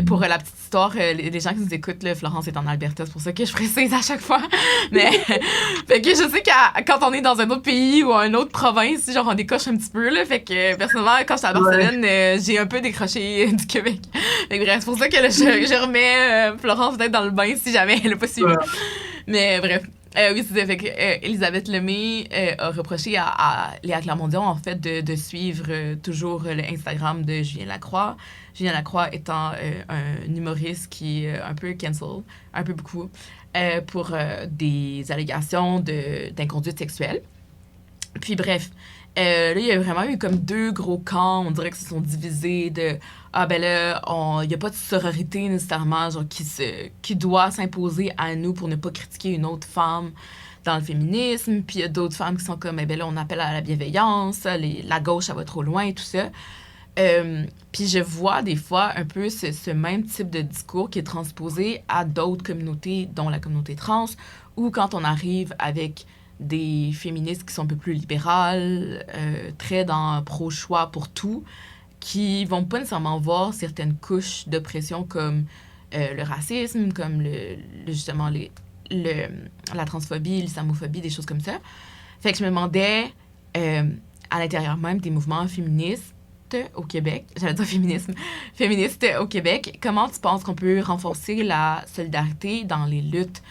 pour la petite histoire, les gens qui nous écoutent, là, Florence est en Alberta, c'est pour ça que je précise à chaque fois. Mais fait que je sais que quand on est dans un autre pays ou une autre province, genre on décoche un petit peu, là. Fait que personnellement, quand j'étais à Barcelone, j'ai un peu décroché du Québec. Fait que bref, c'est pour ça que là, je remets Florence peut-être dans le bain si jamais elle n'a pas suivi. Mais bref. Oui, c'est ça. Fait que Elisabeth Lemay a reproché à Léa Clermont-Dion, en fait, de suivre toujours le Instagram de Julien Lacroix. Julien Lacroix étant un humoriste qui est un peu cancel, un peu beaucoup, pour des allégations d'inconduite sexuelle. Puis bref, là, il y a vraiment eu comme 2 gros camps, on dirait que se sont divisés de « Ah ben là, il n'y a pas de sororité nécessairement genre, qui doit s'imposer à nous pour ne pas critiquer une autre femme dans le féminisme. » Puis il y a d'autres femmes qui sont comme « Eh ben là, on appelle à la bienveillance, la gauche, ça va trop loin et tout ça. » Puis je vois des fois un peu ce même type de discours qui est transposé à d'autres communautés, dont la communauté trans, ou quand on arrive avec des féministes qui sont un peu plus libérales, très dans pro-choix pour tout, qui vont pas nécessairement voir certaines couches d'oppression comme le racisme, comme justement la transphobie, l'islamophobie, des choses comme ça. Fait que je me demandais, à l'intérieur même des mouvements féministes au Québec, j'allais dire féministes au Québec, comment tu penses qu'on peut renforcer la solidarité dans les luttes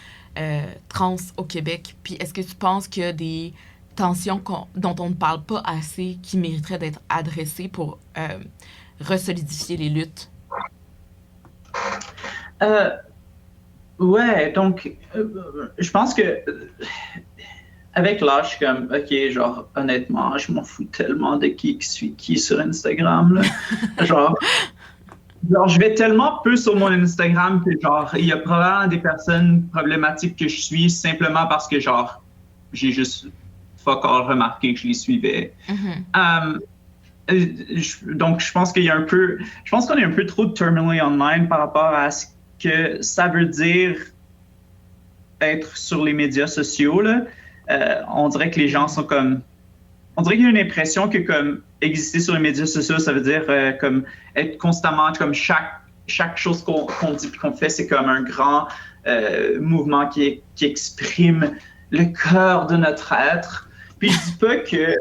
trans au Québec? Puis est-ce que tu penses qu'il y a des tensions dont on ne parle pas assez qui mériteraient d'être adressées pour resolidifier les luttes? Ouais, donc je pense que avec l'âge, je suis comme, OK, genre, honnêtement, je m'en fous tellement de qui suit qui sur Instagram, là. genre, je vais tellement peu sur mon Instagram que, genre, il y a probablement des personnes problématiques que je suis simplement parce que, genre, j'ai juste fuck all remarqué que je les suivais. Donc, je pense qu'il y a je pense qu'on est un peu trop de terminologie online par rapport à ce que ça veut dire être sur les médias sociaux, là. On dirait que les gens sont comme, on dirait qu'il y a une impression que comme exister sur les médias sociaux, ça veut dire comme être constamment, comme chaque chose qu'on dit et qu'on fait, c'est comme un grand mouvement qui exprime le cœur de notre être. Puis je dis pas que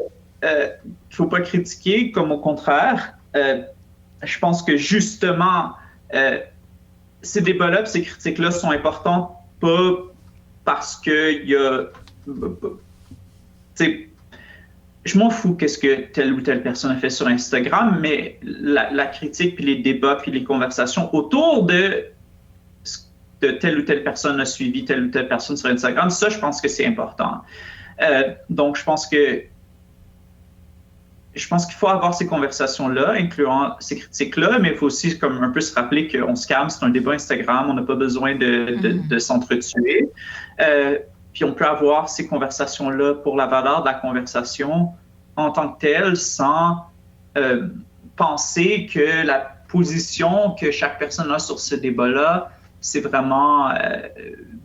faut pas critiquer, comme au contraire. Je pense que justement, ces débats-là, ces critiques-là sont importants pas parce que il y a, je m'en fous qu'est-ce que telle ou telle personne a fait sur Instagram, mais la critique, puis les débats, puis les conversations autour de telle ou telle personne a suivi telle ou telle personne sur Instagram, ça, je pense que c'est important. Donc, je pense qu'il faut avoir ces conversations-là, incluant ces critiques-là, mais il faut aussi comme un peu se rappeler qu'on se calme, c'est un débat Instagram, on n'a pas besoin de s'entretuer. Puis on peut avoir ces conversations-là pour la valeur de la conversation en tant que telle, sans penser que la position que chaque personne a sur ce débat-là, c'est vraiment,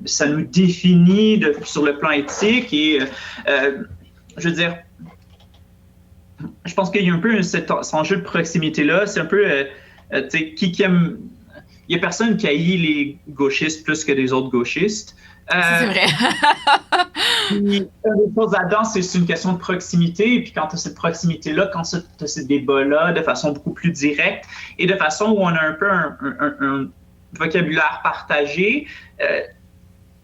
ça nous définit sur le plan éthique et, je veux dire, je pense qu'il y a un peu cet enjeu de proximité-là. C'est un peu, tu sais, qui aime. Il n'y a personne qui haït les gauchistes plus que des autres gauchistes. C'est vrai. Puis, une des choses là-dedans, c'est une question de proximité. Et puis, quand tu as cette proximité-là, quand tu as ces débats-là de façon beaucoup plus directe et de façon où on a un peu un vocabulaire partagé,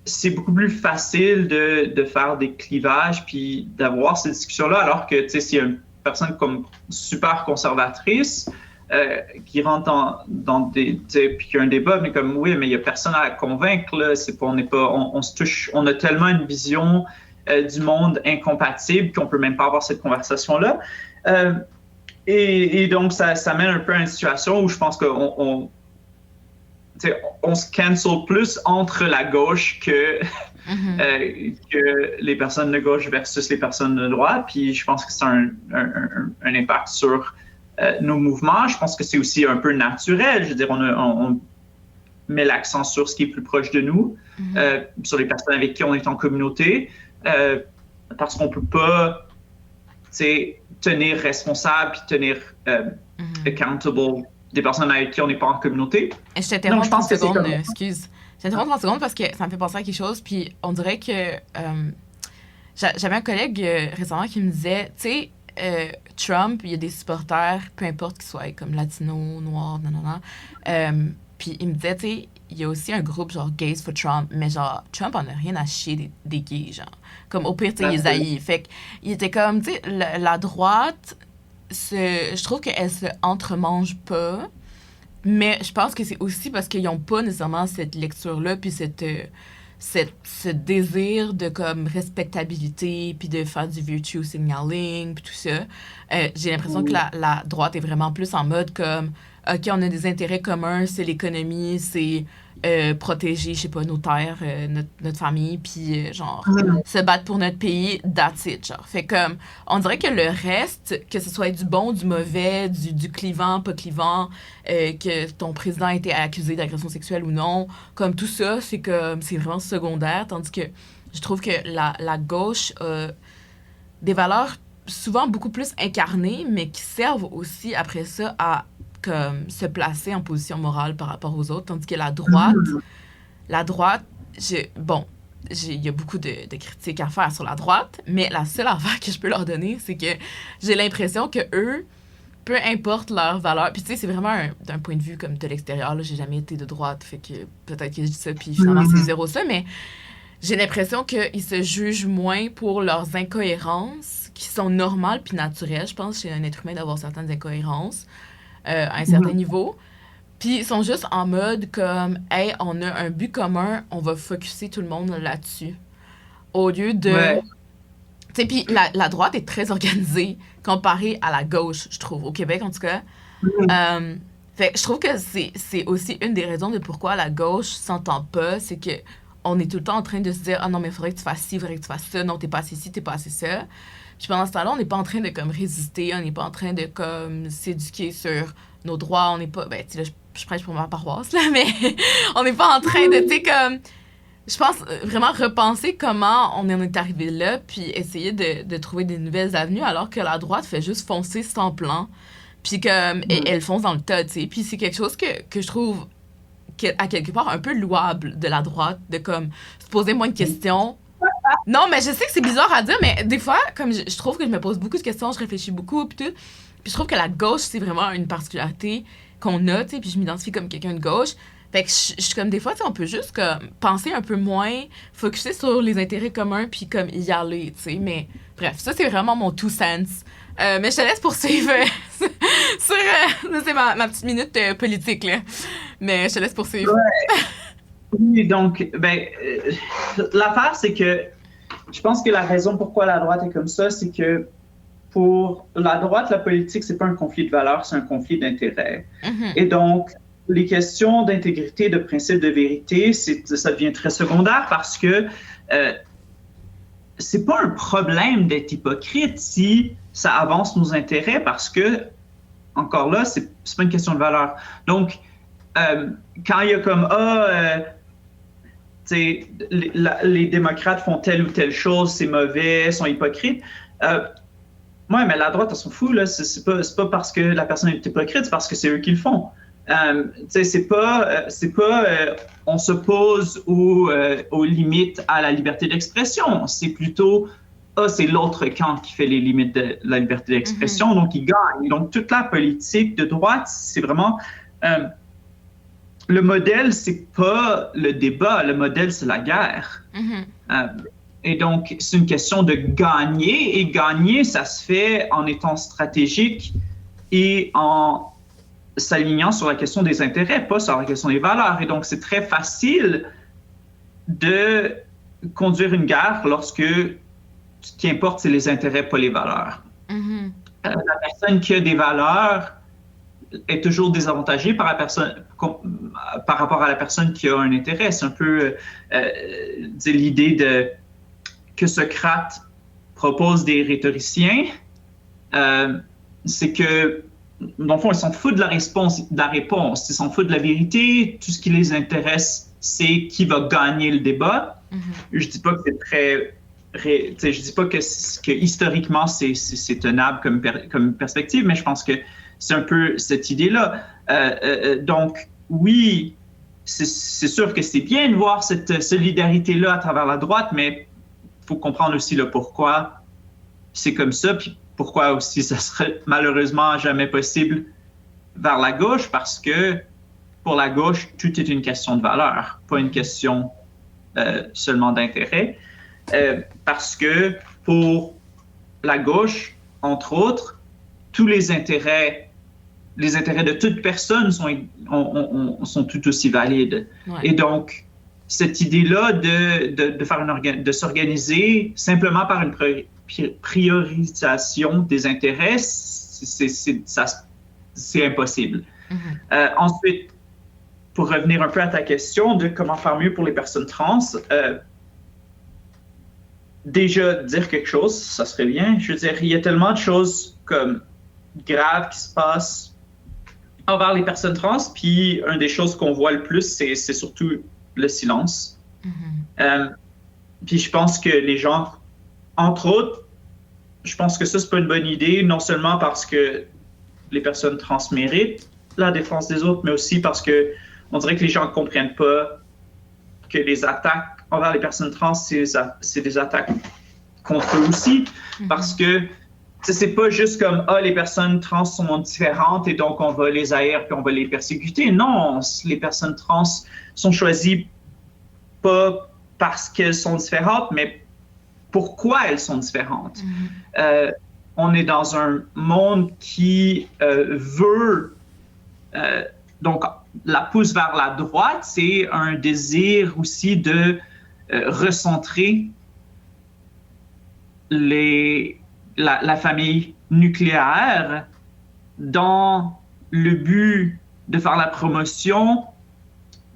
c'est beaucoup plus facile de faire des clivages puis d'avoir ces discussions-là. Alors que, tu sais, s'il y a une personne comme super conservatrice qui rentre dans des, puis qu'il y a un débat, mais comme oui, mais il n'y a personne à convaincre, là, c'est pas, on se touche, on a tellement une vision du monde incompatible qu'on peut même pas avoir cette conversation-là. Et donc, ça mène un peu à une situation où je pense qu'on se cancel plus entre la gauche que les personnes de gauche versus les personnes de droite. Puis je pense que c'est un impact sur nos mouvements. Je pense que c'est aussi un peu naturel. Je veux dire, on met l'accent sur ce qui est plus proche de nous, sur les personnes avec qui on est en communauté, parce qu'on ne peut pas tenir responsable puis tenir accountable des personnes avec qui on n'est pas en communauté. Je t'interromps 30 secondes, excuse. Je t'interromps 30 secondes parce que ça me fait penser à quelque chose, puis on dirait que j'avais un collègue récemment qui me disait, tu sais, Trump, il y a des supporters, peu importe qu'ils soient comme latinos, noirs, nanana. Puis il me disait, tu sais, il y a aussi un groupe genre Gays for Trump, mais genre Trump en a rien à chier des gays, genre. Comme au pire, tu sais, il les haït. Fait qu'il était comme, tu sais, la droite, je trouve qu'elle se entremange pas, mais je pense que c'est aussi parce qu'ils n'ont pas nécessairement cette lecture-là, puis ce désir de comme respectabilité, puis de faire du virtue signaling, puis tout ça. J'ai l'impression que la droite est vraiment plus en mode comme, OK, on a des intérêts communs, c'est l'économie, c'est protéger, je sais pas, nos terres, notre famille, puis genre, se battre pour notre pays, that's it, genre. Fait comme, on dirait que le reste, que ce soit du bon, du mauvais, du clivant, pas clivant, que ton président a été accusé d'agression sexuelle ou non, comme tout ça, c'est vraiment secondaire, tandis que je trouve que la gauche a des valeurs souvent beaucoup plus incarnées, mais qui servent aussi, après ça, à comme se placer en position morale par rapport aux autres, tandis que la droite, il y a beaucoup de critiques à faire sur la droite, mais la seule affaire que je peux leur donner, c'est que j'ai l'impression que eux, peu importe leurs valeurs, puis tu sais, c'est vraiment d'un point de vue comme de l'extérieur, là, j'ai jamais été de droite, fait que peut-être que je dis ça, puis finalement c'est zéro ça, mais j'ai l'impression qu'ils se jugent moins pour leurs incohérences, qui sont normales puis naturelles, je pense, chez un être humain d'avoir certaines incohérences, à un certain niveau. Puis ils sont juste en mode comme, hey, on a un but commun, on va focusser tout le monde là-dessus. Au lieu de. Ouais. Tu sais, puis la droite est très organisée comparée à la gauche, je trouve, au Québec en tout cas. Fait je trouve que c'est aussi une des raisons de pourquoi la gauche s'entend pas, c'est que on est tout le temps en train de se dire « Ah non, mais il faudrait que tu fasses ci, il faudrait que tu fasses ça. Non, t'es pas assez ci, t'es pas assez ça. » Puis pendant ce temps-là, on n'est pas en train de comme résister, on n'est pas en train de comme s'éduquer sur nos droits, on n'est pas... Ben, tu sais, là, je prêche pour ma paroisse, là, mais on n'est pas en train de, tu sais, comme... Je pense vraiment repenser comment on en est arrivé là, puis essayer de trouver des nouvelles avenues, alors que la droite fait juste foncer sans plan, puis comme elle fonce dans le tas, tu sais. Puis c'est quelque chose que je trouve à quelque part un peu louable de la droite, de comme se poser moins de questions. Non, mais je sais que c'est bizarre à dire, mais des fois, comme je trouve que je me pose beaucoup de questions, je réfléchis beaucoup, puis tout. Puis je trouve que la gauche, c'est vraiment une particularité qu'on a, tu sais, puis je m'identifie comme quelqu'un de gauche. Fait que je suis comme des fois, tu sais, on peut juste comme penser un peu moins, focuser sur les intérêts communs, puis comme y aller, tu sais. Mais bref, ça, c'est vraiment mon two cents. Mais je te laisse poursuivre sur c'est ma petite minute politique, là. Mais je te laisse poursuivre. Ouais. Oui, donc, l'affaire, c'est que je pense que la raison pourquoi la droite est comme ça, c'est que pour la droite, la politique, c'est pas un conflit de valeurs, c'est un conflit d'intérêts. Mm-hmm. Et donc, les questions d'intégrité, de principe de vérité, ça devient très secondaire parce que c'est pas un problème d'être hypocrite si ça avance nos intérêts parce que, encore là, c'est pas une question de valeur. Donc, quand il y a comme, les démocrates font telle ou telle chose, c'est mauvais, sont hypocrites. Ouais, mais la droite, elle s'en fout, là. C'est pas parce que la personne est hypocrite, c'est parce que c'est eux qui le font. C'est pas on s'oppose aux limites à la liberté d'expression. C'est plutôt, c'est l'autre camp qui fait les limites de la liberté d'expression, donc il gagne. Donc, toute la politique de droite, c'est vraiment... le modèle, c'est pas le débat, le modèle, c'est la guerre. Et donc, c'est une question de gagner, et gagner, ça se fait en étant stratégique et en s'alignant sur la question des intérêts, pas sur la question des valeurs. Et donc, c'est très facile de conduire une guerre lorsque ce qui importe, c'est les intérêts, pas les valeurs. La personne qui a des valeurs est toujours désavantagée par rapport à la personne qui a un intérêt. C'est un peu l'idée que Socrate propose des rhétoriciens, c'est que, dans le fond, ils s'en foutent de la réponse, ils s'en foutent de la vérité. Tout ce qui les intéresse, c'est qui va gagner le débat. Je dis pas que c'est très... je dis pas que historiquement, c'est tenable comme perspective, mais je pense que c'est un peu cette idée-là. Donc, oui, c'est sûr que c'est bien de voir cette solidarité-là à travers la droite, mais il faut comprendre aussi le pourquoi c'est comme ça, puis pourquoi aussi ça serait malheureusement jamais possible vers la gauche, parce que pour la gauche, tout est une question de valeur, pas une question seulement d'intérêt. Parce que pour la gauche, entre autres, tous les intérêts de toute personne sont tout aussi valides. Ouais. Et donc, cette idée-là de s'organiser simplement par une priorisation des intérêts, c'est impossible. Ensuite, pour revenir un peu à ta question de comment faire mieux pour les personnes trans, déjà dire quelque chose, ça serait bien. Je veux dire, il y a tellement de choses comme graves qui se passent envers les personnes trans, puis une des choses qu'on voit le plus, c'est surtout le silence. Puis je pense que les gens, entre autres, je pense que ça, c'est pas une bonne idée, non seulement parce que les personnes trans méritent la défense des autres, mais aussi parce que on dirait que les gens ne comprennent pas que les attaques envers les personnes trans, c'est des attaques contre eux aussi, parce que c'est pas juste comme les personnes trans sont différentes et donc on va les haïr puis on va les persécuter. Non, les personnes trans sont choisies pas parce qu'elles sont différentes, mais pourquoi elles sont différentes. On est dans un monde qui veut donc la pousse vers la droite, c'est un désir aussi de recentrer la famille nucléaire dans le but de faire la promotion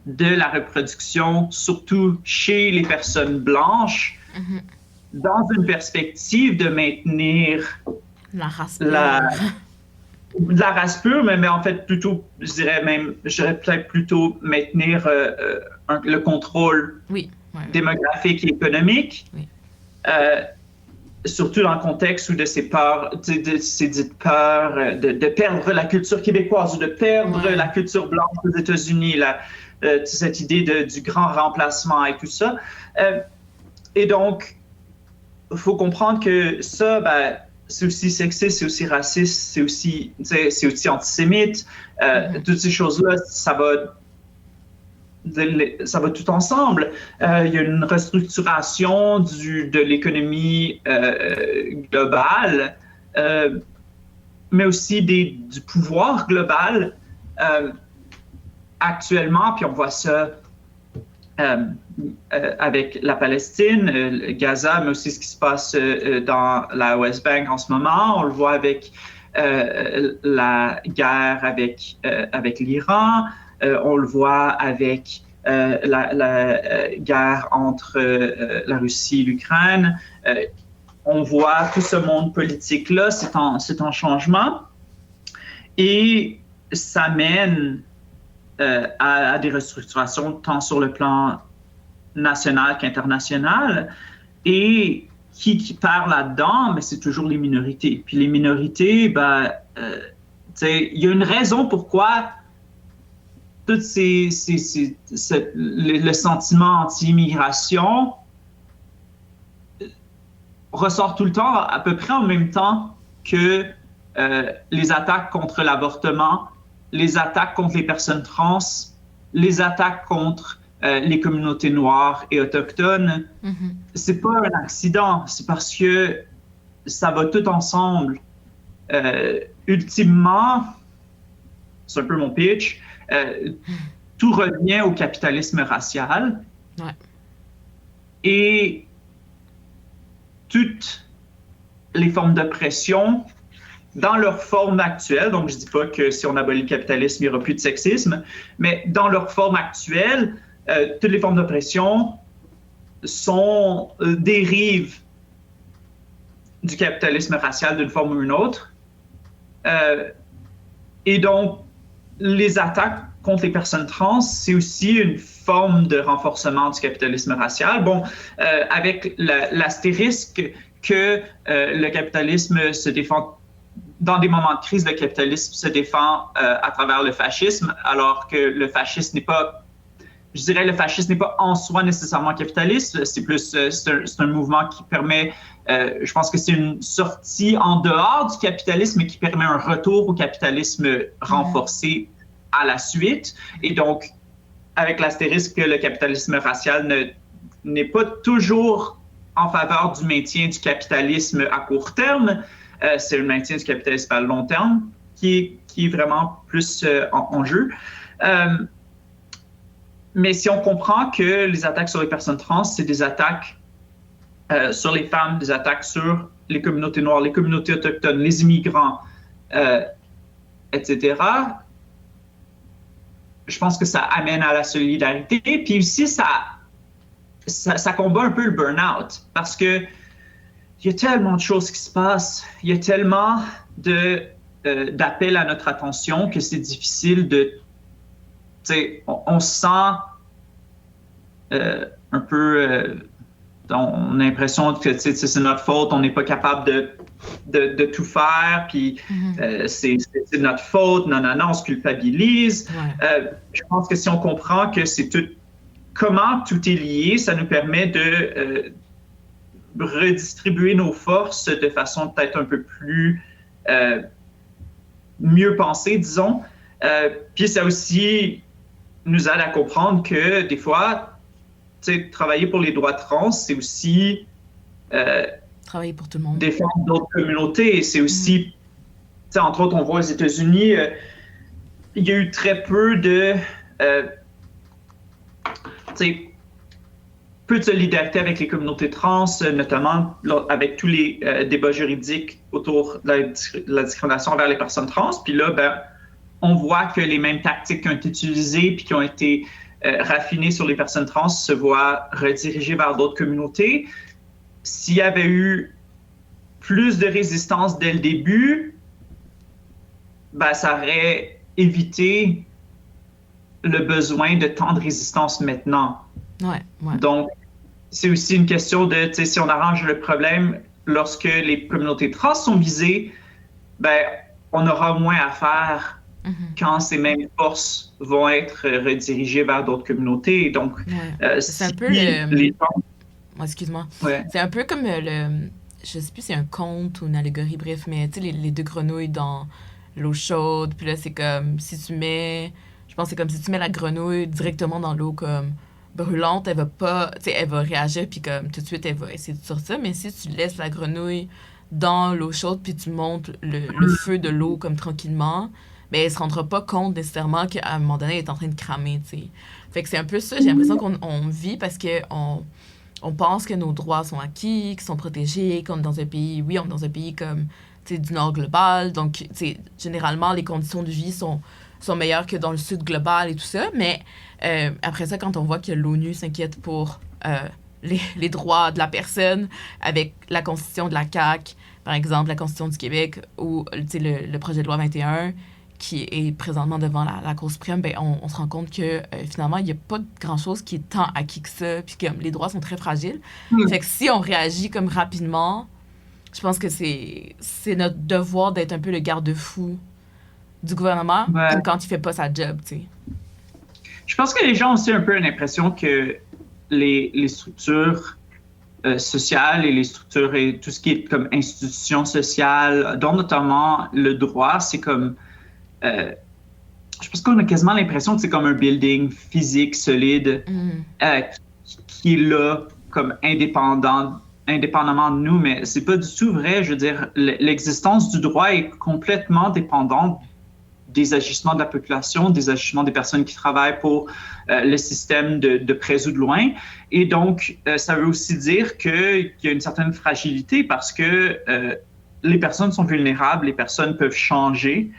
de la reproduction, surtout chez les personnes blanches, dans une perspective de maintenir la race pure. La race pure, mais en fait, plutôt, je dirais peut-être plutôt maintenir le contrôle démographique et économique. Oui. Surtout dans le contexte où de ces peurs, de ces dites peurs de perdre la culture québécoise ou de perdre la culture blanche aux États-Unis, cette idée du grand remplacement et tout ça. Et donc, il faut comprendre que ça, c'est aussi sexiste, c'est aussi raciste, c'est aussi antisémite. Toutes ces choses-là, ça va tout ensemble. Il y a une restructuration de l'économie globale, mais aussi du pouvoir global actuellement, puis on voit ça avec la Palestine, Gaza, mais aussi ce qui se passe dans la West Bank en ce moment. On le voit avec la guerre avec l'Iran. On le voit avec la guerre entre la Russie et l'Ukraine. On voit tout ce monde politique-là, c'est en changement. Et ça mène à des restructurations tant sur le plan national qu'international. Et qui perd là-dedans, mais c'est toujours les minorités. Puis les minorités, il y a une raison pourquoi tout le sentiment anti-immigration ressort tout le temps à peu près en même temps que les attaques contre l'avortement, les attaques contre les personnes trans, les attaques contre les communautés noires et autochtones. C'est pas un accident, c'est parce que ça va tout ensemble. Ultimement, c'est un peu mon pitch, tout revient au capitalisme racial. Et toutes les formes d'oppression dans leur forme actuelle, donc je dis pas que si on abolit le capitalisme, il n'y aura plus de sexisme, mais dans leur forme actuelle, toutes les formes d'oppression dérivent du capitalisme racial d'une forme ou une autre. Et donc, les attaques contre les personnes trans, c'est aussi une forme de renforcement du capitalisme racial. Bon, avec l'astérisque que le capitalisme se défend dans des moments de crise, le capitalisme se défend à travers le fascisme, alors que le fascisme n'est pas, je dirais, le fascisme n'est pas en soi nécessairement capitaliste. C'est plus, c'est un mouvement qui permet, je pense que c'est une sortie en dehors du capitalisme qui permet un retour au capitalisme renforcé à la suite. Et donc, avec l'astérisque que le capitalisme racial n'est pas toujours en faveur du maintien du capitalisme à court terme. C'est le maintien du capitalisme à long terme qui est vraiment plus en jeu. Mais si on comprend que les attaques sur les personnes trans, c'est des attaques sur les femmes, des attaques sur les communautés noires, les communautés autochtones, les immigrants, etc., je pense que ça amène à la solidarité. Puis aussi, ça combat un peu le burn-out parce que il y a tellement de choses qui se passent, il y a tellement d'appels à notre attention que c'est difficile de... On se sent un peu... on a l'impression que c'est notre faute, on n'est pas capable de tout faire, puis c'est notre faute, non, on se culpabilise. Je pense que si on comprend que c'est tout... Comment tout est lié, ça nous permet de redistribuer nos forces de façon peut-être un peu plus mieux pensée, disons. Puis ça aussi nous aide à comprendre que des fois, travailler pour les droits trans, c'est aussi travailler pour tout le monde. Défendre d'autres communautés. C'est aussi, entre autres, on voit aux États-Unis, il y a eu très peu de peu de solidarité avec les communautés trans, notamment avec tous les débats juridiques autour de la discrimination envers les personnes trans. Puis là, on voit que les mêmes tactiques qui ont été utilisées puis qui ont été raffiné sur les personnes trans se voit redirigé vers d'autres communautés. S'il y avait eu plus de résistance dès le début, ben, ça aurait évité le besoin de tant de résistance maintenant. Ouais. Donc, c'est aussi une question de, si on arrange le problème lorsque les communautés trans sont visées, ben, on aura moins à faire quand ces mêmes forces vont être redirigées vers d'autres communautés. Donc, c'est un peu excuse-moi. Ouais. C'est un peu comme je sais plus si c'est un conte ou une allégorie, bref, mais tu sais, les deux grenouilles dans l'eau chaude, puis là, c'est comme si tu mets... Je pense que c'est comme si tu mets la grenouille directement dans l'eau comme brûlante, elle va pas... Tu sais, elle va réagir, puis comme tout de suite, elle va essayer de sortir, mais si tu laisses la grenouille dans l'eau chaude, puis tu montes le feu de l'eau comme tranquillement, ben elle se rendra pas compte nécessairement qu'à un moment donné, elle est en train de cramer, tu sais. Fait que c'est un peu ça, j'ai l'impression qu'on vit parce que on pense que nos droits sont acquis, qu'ils sont protégés, qu'on est dans un pays... Oui, on est dans un pays comme, tu sais, du nord global, donc, tu sais, généralement, les conditions de vie sont meilleures que dans le sud global et tout ça, mais après ça, quand on voit que l'ONU s'inquiète pour les droits de la personne avec la Constitution de la CAQ, par exemple, la Constitution du Québec ou le projet de loi 21 qui est présentement devant la Cour suprême, ben, on se rend compte que finalement, il n'y a pas grand-chose qui est tant acquis que ça, puis que les droits sont très fragiles. Fait que si on réagit comme rapidement, je pense que c'est notre devoir d'être un peu le garde-fou du gouvernement, comme quand il fait pas sa job, tu sais. Je pense que les gens ont aussi un peu l'impression que les structures sociales et les structures et tout ce qui est comme institutions sociales, dont notamment le droit, c'est comme... je pense qu'on a quasiment l'impression que c'est comme un building physique, solide, qui est là comme indépendamment de nous, mais c'est pas du tout vrai. Je veux dire, l'existence du droit est complètement dépendante des agissements de la population, des agissements des personnes qui travaillent pour le système de près ou de loin. Et donc, ça veut aussi dire qu'il y a une certaine fragilité parce que les personnes sont vulnérables, les personnes peuvent changer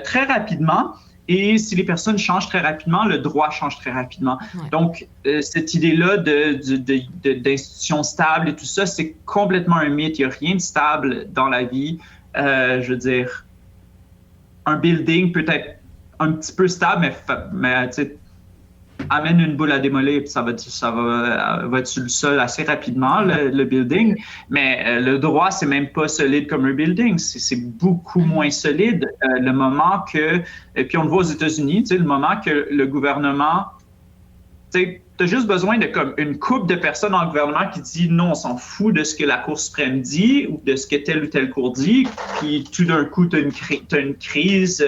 très rapidement. Et si les personnes changent très rapidement, le droit change très rapidement. Ouais. Donc, cette idée-là d'institutions stables et tout ça, c'est complètement un mythe. Il n'y a rien de stable dans la vie. Je veux dire, un building peut être un petit peu stable, mais tu sais, amène une boule à démolir, puis ça va être sur le sol assez rapidement, le building. Mais le droit, c'est même pas solide comme un building. C'est beaucoup moins solide. Le moment que... Et puis on le voit aux États-Unis, tu sais, le moment que le gouvernement... Tu sais, t'as juste besoin de comme une couple de personnes dans le gouvernement qui dit non, on s'en fout de ce que la Cour suprême dit ou de ce que telle ou telle cour dit, puis tout d'un coup, t'as une crise...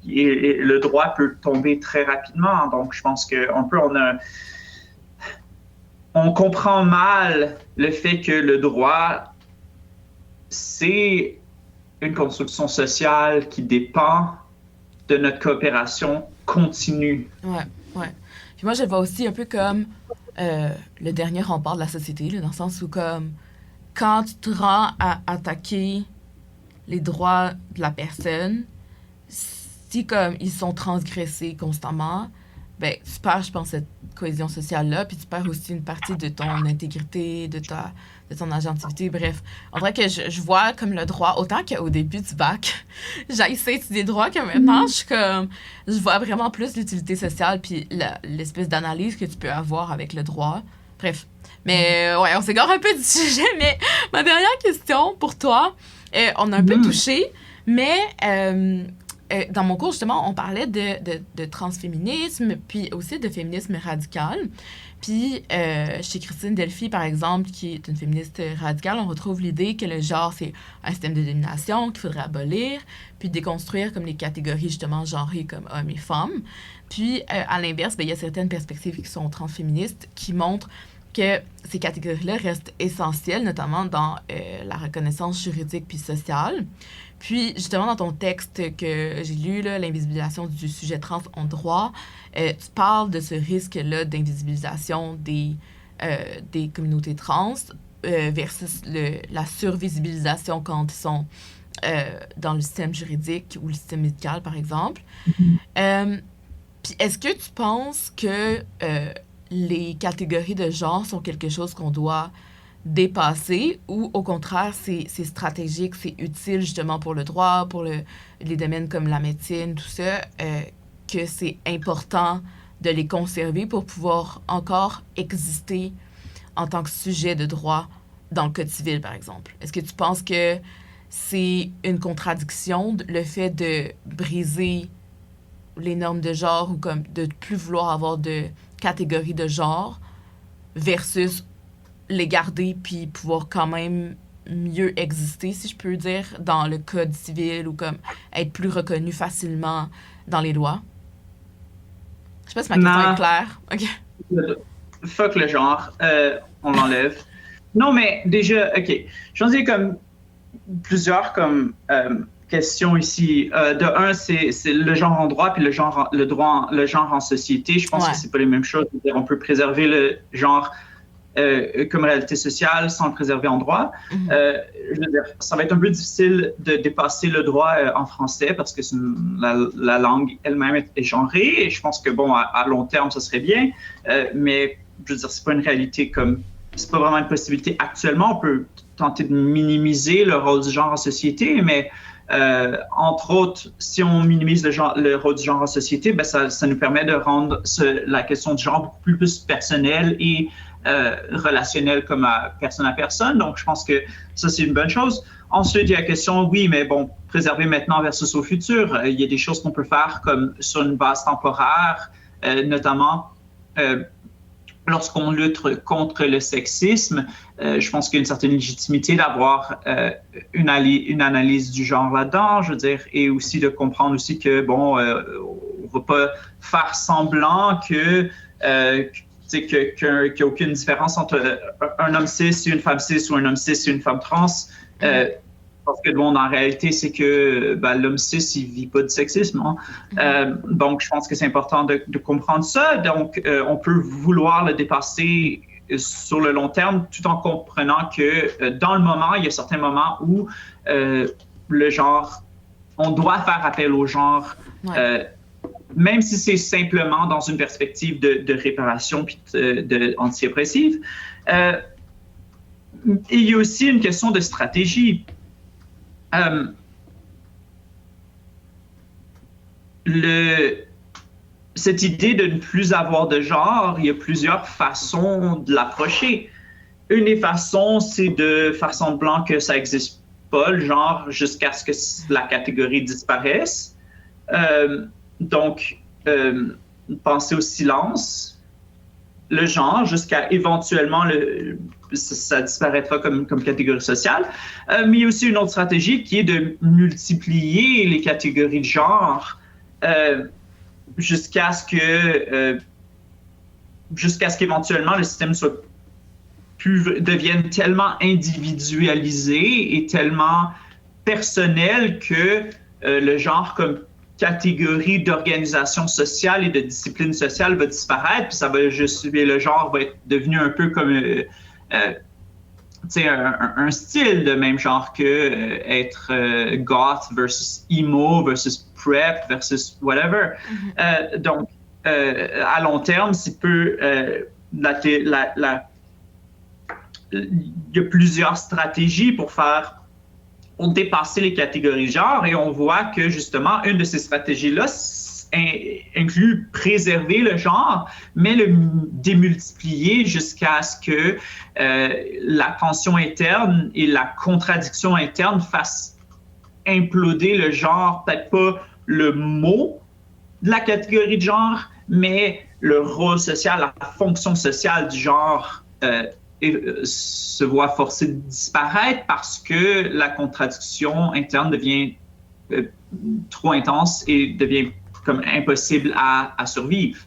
et le droit peut tomber très rapidement. Donc, je pense on comprend mal le fait que le droit, c'est une construction sociale qui dépend de notre coopération continue. Ouais. Puis moi, je le vois aussi un peu comme le dernier rempart de la société, là, dans le sens où, comme, quand tu te rends à attaquer les droits de la personne, si comme ils sont transgressés constamment, ben tu perds, je pense, cette cohésion sociale-là, puis tu perds aussi une partie de ton intégrité, de ton agentivité, bref. On dirait que je vois comme le droit, autant qu'au début du bac, j'ai essayé d'étudier le droit, que maintenant, je vois vraiment plus l'utilité sociale, puis l'espèce d'analyse que tu peux avoir avec le droit. Bref. Mais ouais, on s'égare un peu du sujet, mais ma dernière question pour toi, on a un peu touché, mais... dans mon cours, justement, on parlait de transféminisme, puis aussi de féminisme radical. Puis, chez Christine Delphi, par exemple, qui est une féministe radicale, on retrouve l'idée que le genre, c'est un système de domination qu'il faudrait abolir, puis déconstruire comme les catégories, justement, genrées comme hommes et femmes. Puis, à l'inverse, il y a certaines perspectives qui sont transféministes qui montrent que ces catégories-là restent essentielles, notamment dans la reconnaissance juridique puis sociale. Puis, justement, dans ton texte que j'ai lu, là, l'invisibilisation du sujet trans en droit, tu parles de ce risque-là d'invisibilisation des communautés trans versus la survisibilisation quand ils sont dans le système juridique ou le système médical, par exemple. Puis est-ce que tu penses que les catégories de genre sont quelque chose qu'on doit dépasser ou au contraire, c'est stratégique, c'est utile justement pour le droit, pour les domaines comme la médecine, tout ça, que c'est important de les conserver pour pouvoir encore exister en tant que sujet de droit dans le Code civil, par exemple? Est-ce que tu penses que c'est une contradiction, le fait de briser les normes de genre ou comme de ne plus vouloir avoir de catégories de genre versus les garder puis pouvoir quand même mieux exister, si je peux dire, dans le Code civil ou comme être plus reconnu facilement dans les lois? Je sais pas si ma question est claire. OK. Fuck le genre. On l'enlève. Non, mais déjà, OK. J'en ai comme plusieurs comme questions ici. De un, c'est le genre en droit puis le genre en société. Je pense que c'est pas les mêmes choses. On peut préserver le genre comme réalité sociale sans le préserver en droit. Je veux dire, ça va être un peu difficile de dépasser le droit en français parce que la langue elle-même est genrée et je pense que, bon, à long terme, ça serait bien, mais je veux dire, c'est pas une réalité comme... C'est pas vraiment une possibilité actuellement. On peut tenter de minimiser le rôle du genre en société, mais entre autres, si on minimise le rôle du genre en société, ben ça nous permet de rendre la question du genre beaucoup plus personnelle et relationnelle comme à personne. Donc, je pense que ça, c'est une bonne chose. Ensuite, il y a la question, oui, mais bon, préserver maintenant versus au futur. Il y a des choses qu'on peut faire comme sur une base temporaire, notamment lorsqu'on lutte contre le sexisme. Je pense qu'il y a une certaine légitimité d'avoir une analyse du genre là-dedans, je veux dire, et aussi de comprendre aussi que, bon, on ne va pas faire semblant que qu'il n'y a aucune différence entre un homme cis et une femme cis ou un homme cis et une femme trans. Parce que bon, en réalité, c'est que l'homme cis, il ne vit pas de sexisme. Hein? Donc, je pense que c'est important de comprendre ça. Donc, on peut vouloir le dépasser sur le long terme tout en comprenant que dans le moment, il y a certains moments où le genre, on doit faire appel au genre. Même si c'est simplement dans une perspective de réparation puis anti-oppressive. Il y a aussi une question de stratégie. Cette idée de ne plus avoir de genre, il y a plusieurs façons de l'approcher. Une des façons, c'est de faire semblant que ça n'existe pas, le genre, jusqu'à ce que la catégorie disparaisse. Donc, penser au silence, le genre, jusqu'à éventuellement ça disparaîtra comme catégorie sociale. Mais il y a aussi une autre stratégie qui est de multiplier les catégories de genre jusqu'à ce qu'éventuellement le système devienne tellement individualisé et tellement personnel que le genre comme catégorie d'organisation sociale et de discipline sociale va disparaître, puis ça va le genre va être devenu un peu comme un style de même genre que être goth versus emo versus prep versus whatever. Donc, à long terme, il y a plusieurs stratégies pour dépasser les catégories de genre et on voit que justement une de ces stratégies-là inclut préserver le genre, mais le démultiplier jusqu'à ce que la tension interne et la contradiction interne fassent imploder le genre, peut-être pas le mot de la catégorie de genre, mais le rôle social, la fonction sociale du genre se voit forcé de disparaître parce que la contradiction interne devient trop intense et devient comme impossible à survivre.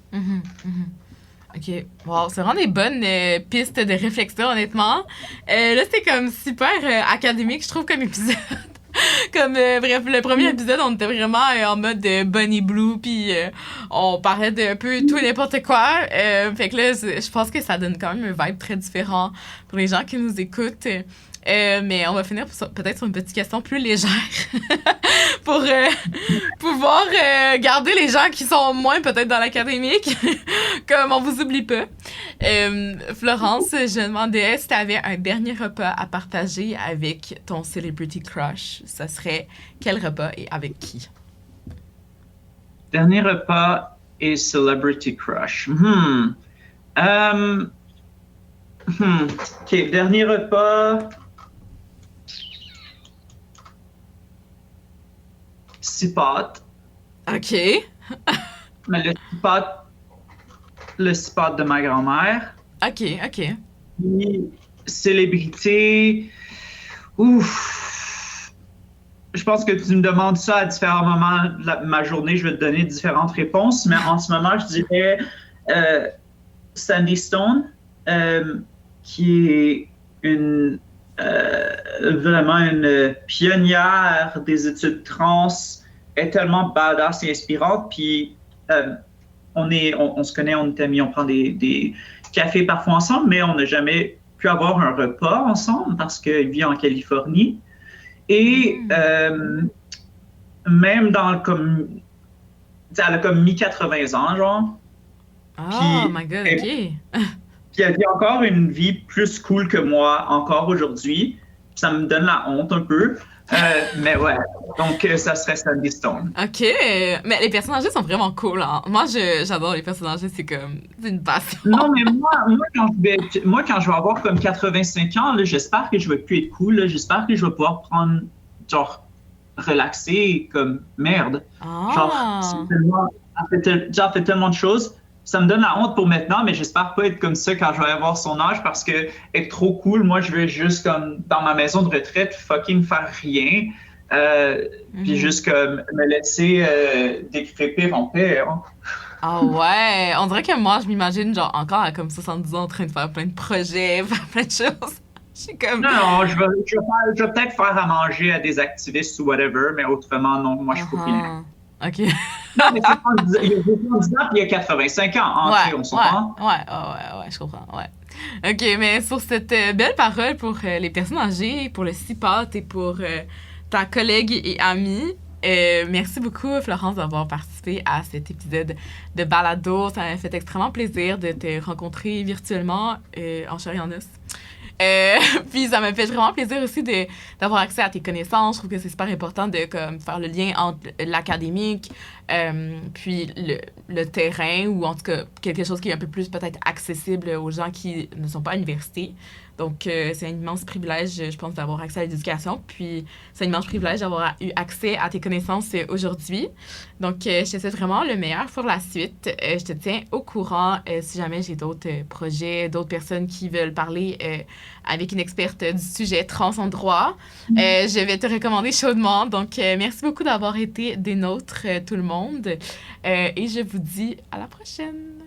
OK. Wow, c'est vraiment des bonnes pistes de réflexion, honnêtement. Là, c'était comme super académique, je trouve, comme épisode. Bref, le premier épisode, on était vraiment en mode Bunny Blue, puis on parlait d'un peu tout et n'importe quoi. Fait que là, je pense que ça donne quand même un vibe très différent pour les gens qui nous écoutent. Mais on va finir peut-être sur une petite question plus légère pour pouvoir garder les gens qui sont moins peut-être dans l'académique, comme on vous oublie pas. Florence, je demandais si tu avais un dernier repas à partager avec ton celebrity crush. Ça serait quel repas et avec qui? Dernier repas et celebrity crush. OK, dernier repas. Cipote. OK. Mais le cipote de ma grand-mère. OK. Puis, célébrité. Ouf. Je pense que tu me demandes ça à différents moments de ma journée. Je vais te donner différentes réponses. Mais en ce moment, je dirais Sandy Stone, qui est vraiment une pionnière des études trans, est tellement badass et inspirante. Puis on se connaît, on est amis, on prend des cafés parfois ensemble, mais on n'a jamais pu avoir un repas ensemble parce qu'elle vit en Californie. Et même elle a comme mi-80 ans, genre. Oh my God, OK. Puis elle vit encore une vie plus cool que moi encore aujourd'hui. Ça me donne la honte un peu. Mais ouais, donc ça serait Sandy Stone. OK. Mais les personnes âgées sont vraiment cool. Hein? Moi, j'adore les personnes âgées. C'est une passion. Non, mais moi, quand je vais avoir comme 85 ans, là, j'espère que je vais plus être cool. Là, j'espère que je vais pouvoir prendre, genre, relaxer comme merde. Genre, j'ai fait tellement de choses. Ça me donne la honte pour maintenant, mais j'espère pas être comme ça quand je vais avoir son âge parce que être trop cool, moi, je vais juste comme dans ma maison de retraite fucking faire rien. Puis juste comme me laisser décrépir en paix. Hein. Ah ouais, on dirait que moi, je m'imagine genre encore à comme 70 ans en train de faire plein de projets, faire plein de choses. Je suis comme... Non, je vais peut-être faire à manger à des activistes ou whatever, mais autrement, non, moi, je fais rien. OK. Non, mais il y a 70 ans puis il y a 85 ans, hein, ouais, on s'entend? Ouais, je comprends, ouais. OK, mais sur cette belle parole pour les personnes âgées, pour le CIPAT et pour ta collègue et amie, merci beaucoup, Florence, d'avoir participé à cet épisode de Balado. Ça m'a fait extrêmement plaisir de te rencontrer virtuellement en chair et en os. Puis ça me fait vraiment plaisir aussi d'avoir accès à tes connaissances. Je trouve que c'est super important de comme, faire le lien entre l'académique puis le terrain, ou en tout cas quelque chose qui est un peu plus peut-être accessible aux gens qui ne sont pas à l'université. Donc, c'est un immense privilège, je pense, d'avoir accès à l'éducation. Puis, c'est un immense privilège d'avoir eu accès à tes connaissances aujourd'hui. Donc, je te souhaite vraiment le meilleur pour la suite. Je te tiens au courant si jamais j'ai d'autres projets, d'autres personnes qui veulent parler avec une experte du sujet trans en droit. Je vais te recommander chaudement. Donc, merci beaucoup d'avoir été des nôtres, tout le monde. Et je vous dis à la prochaine.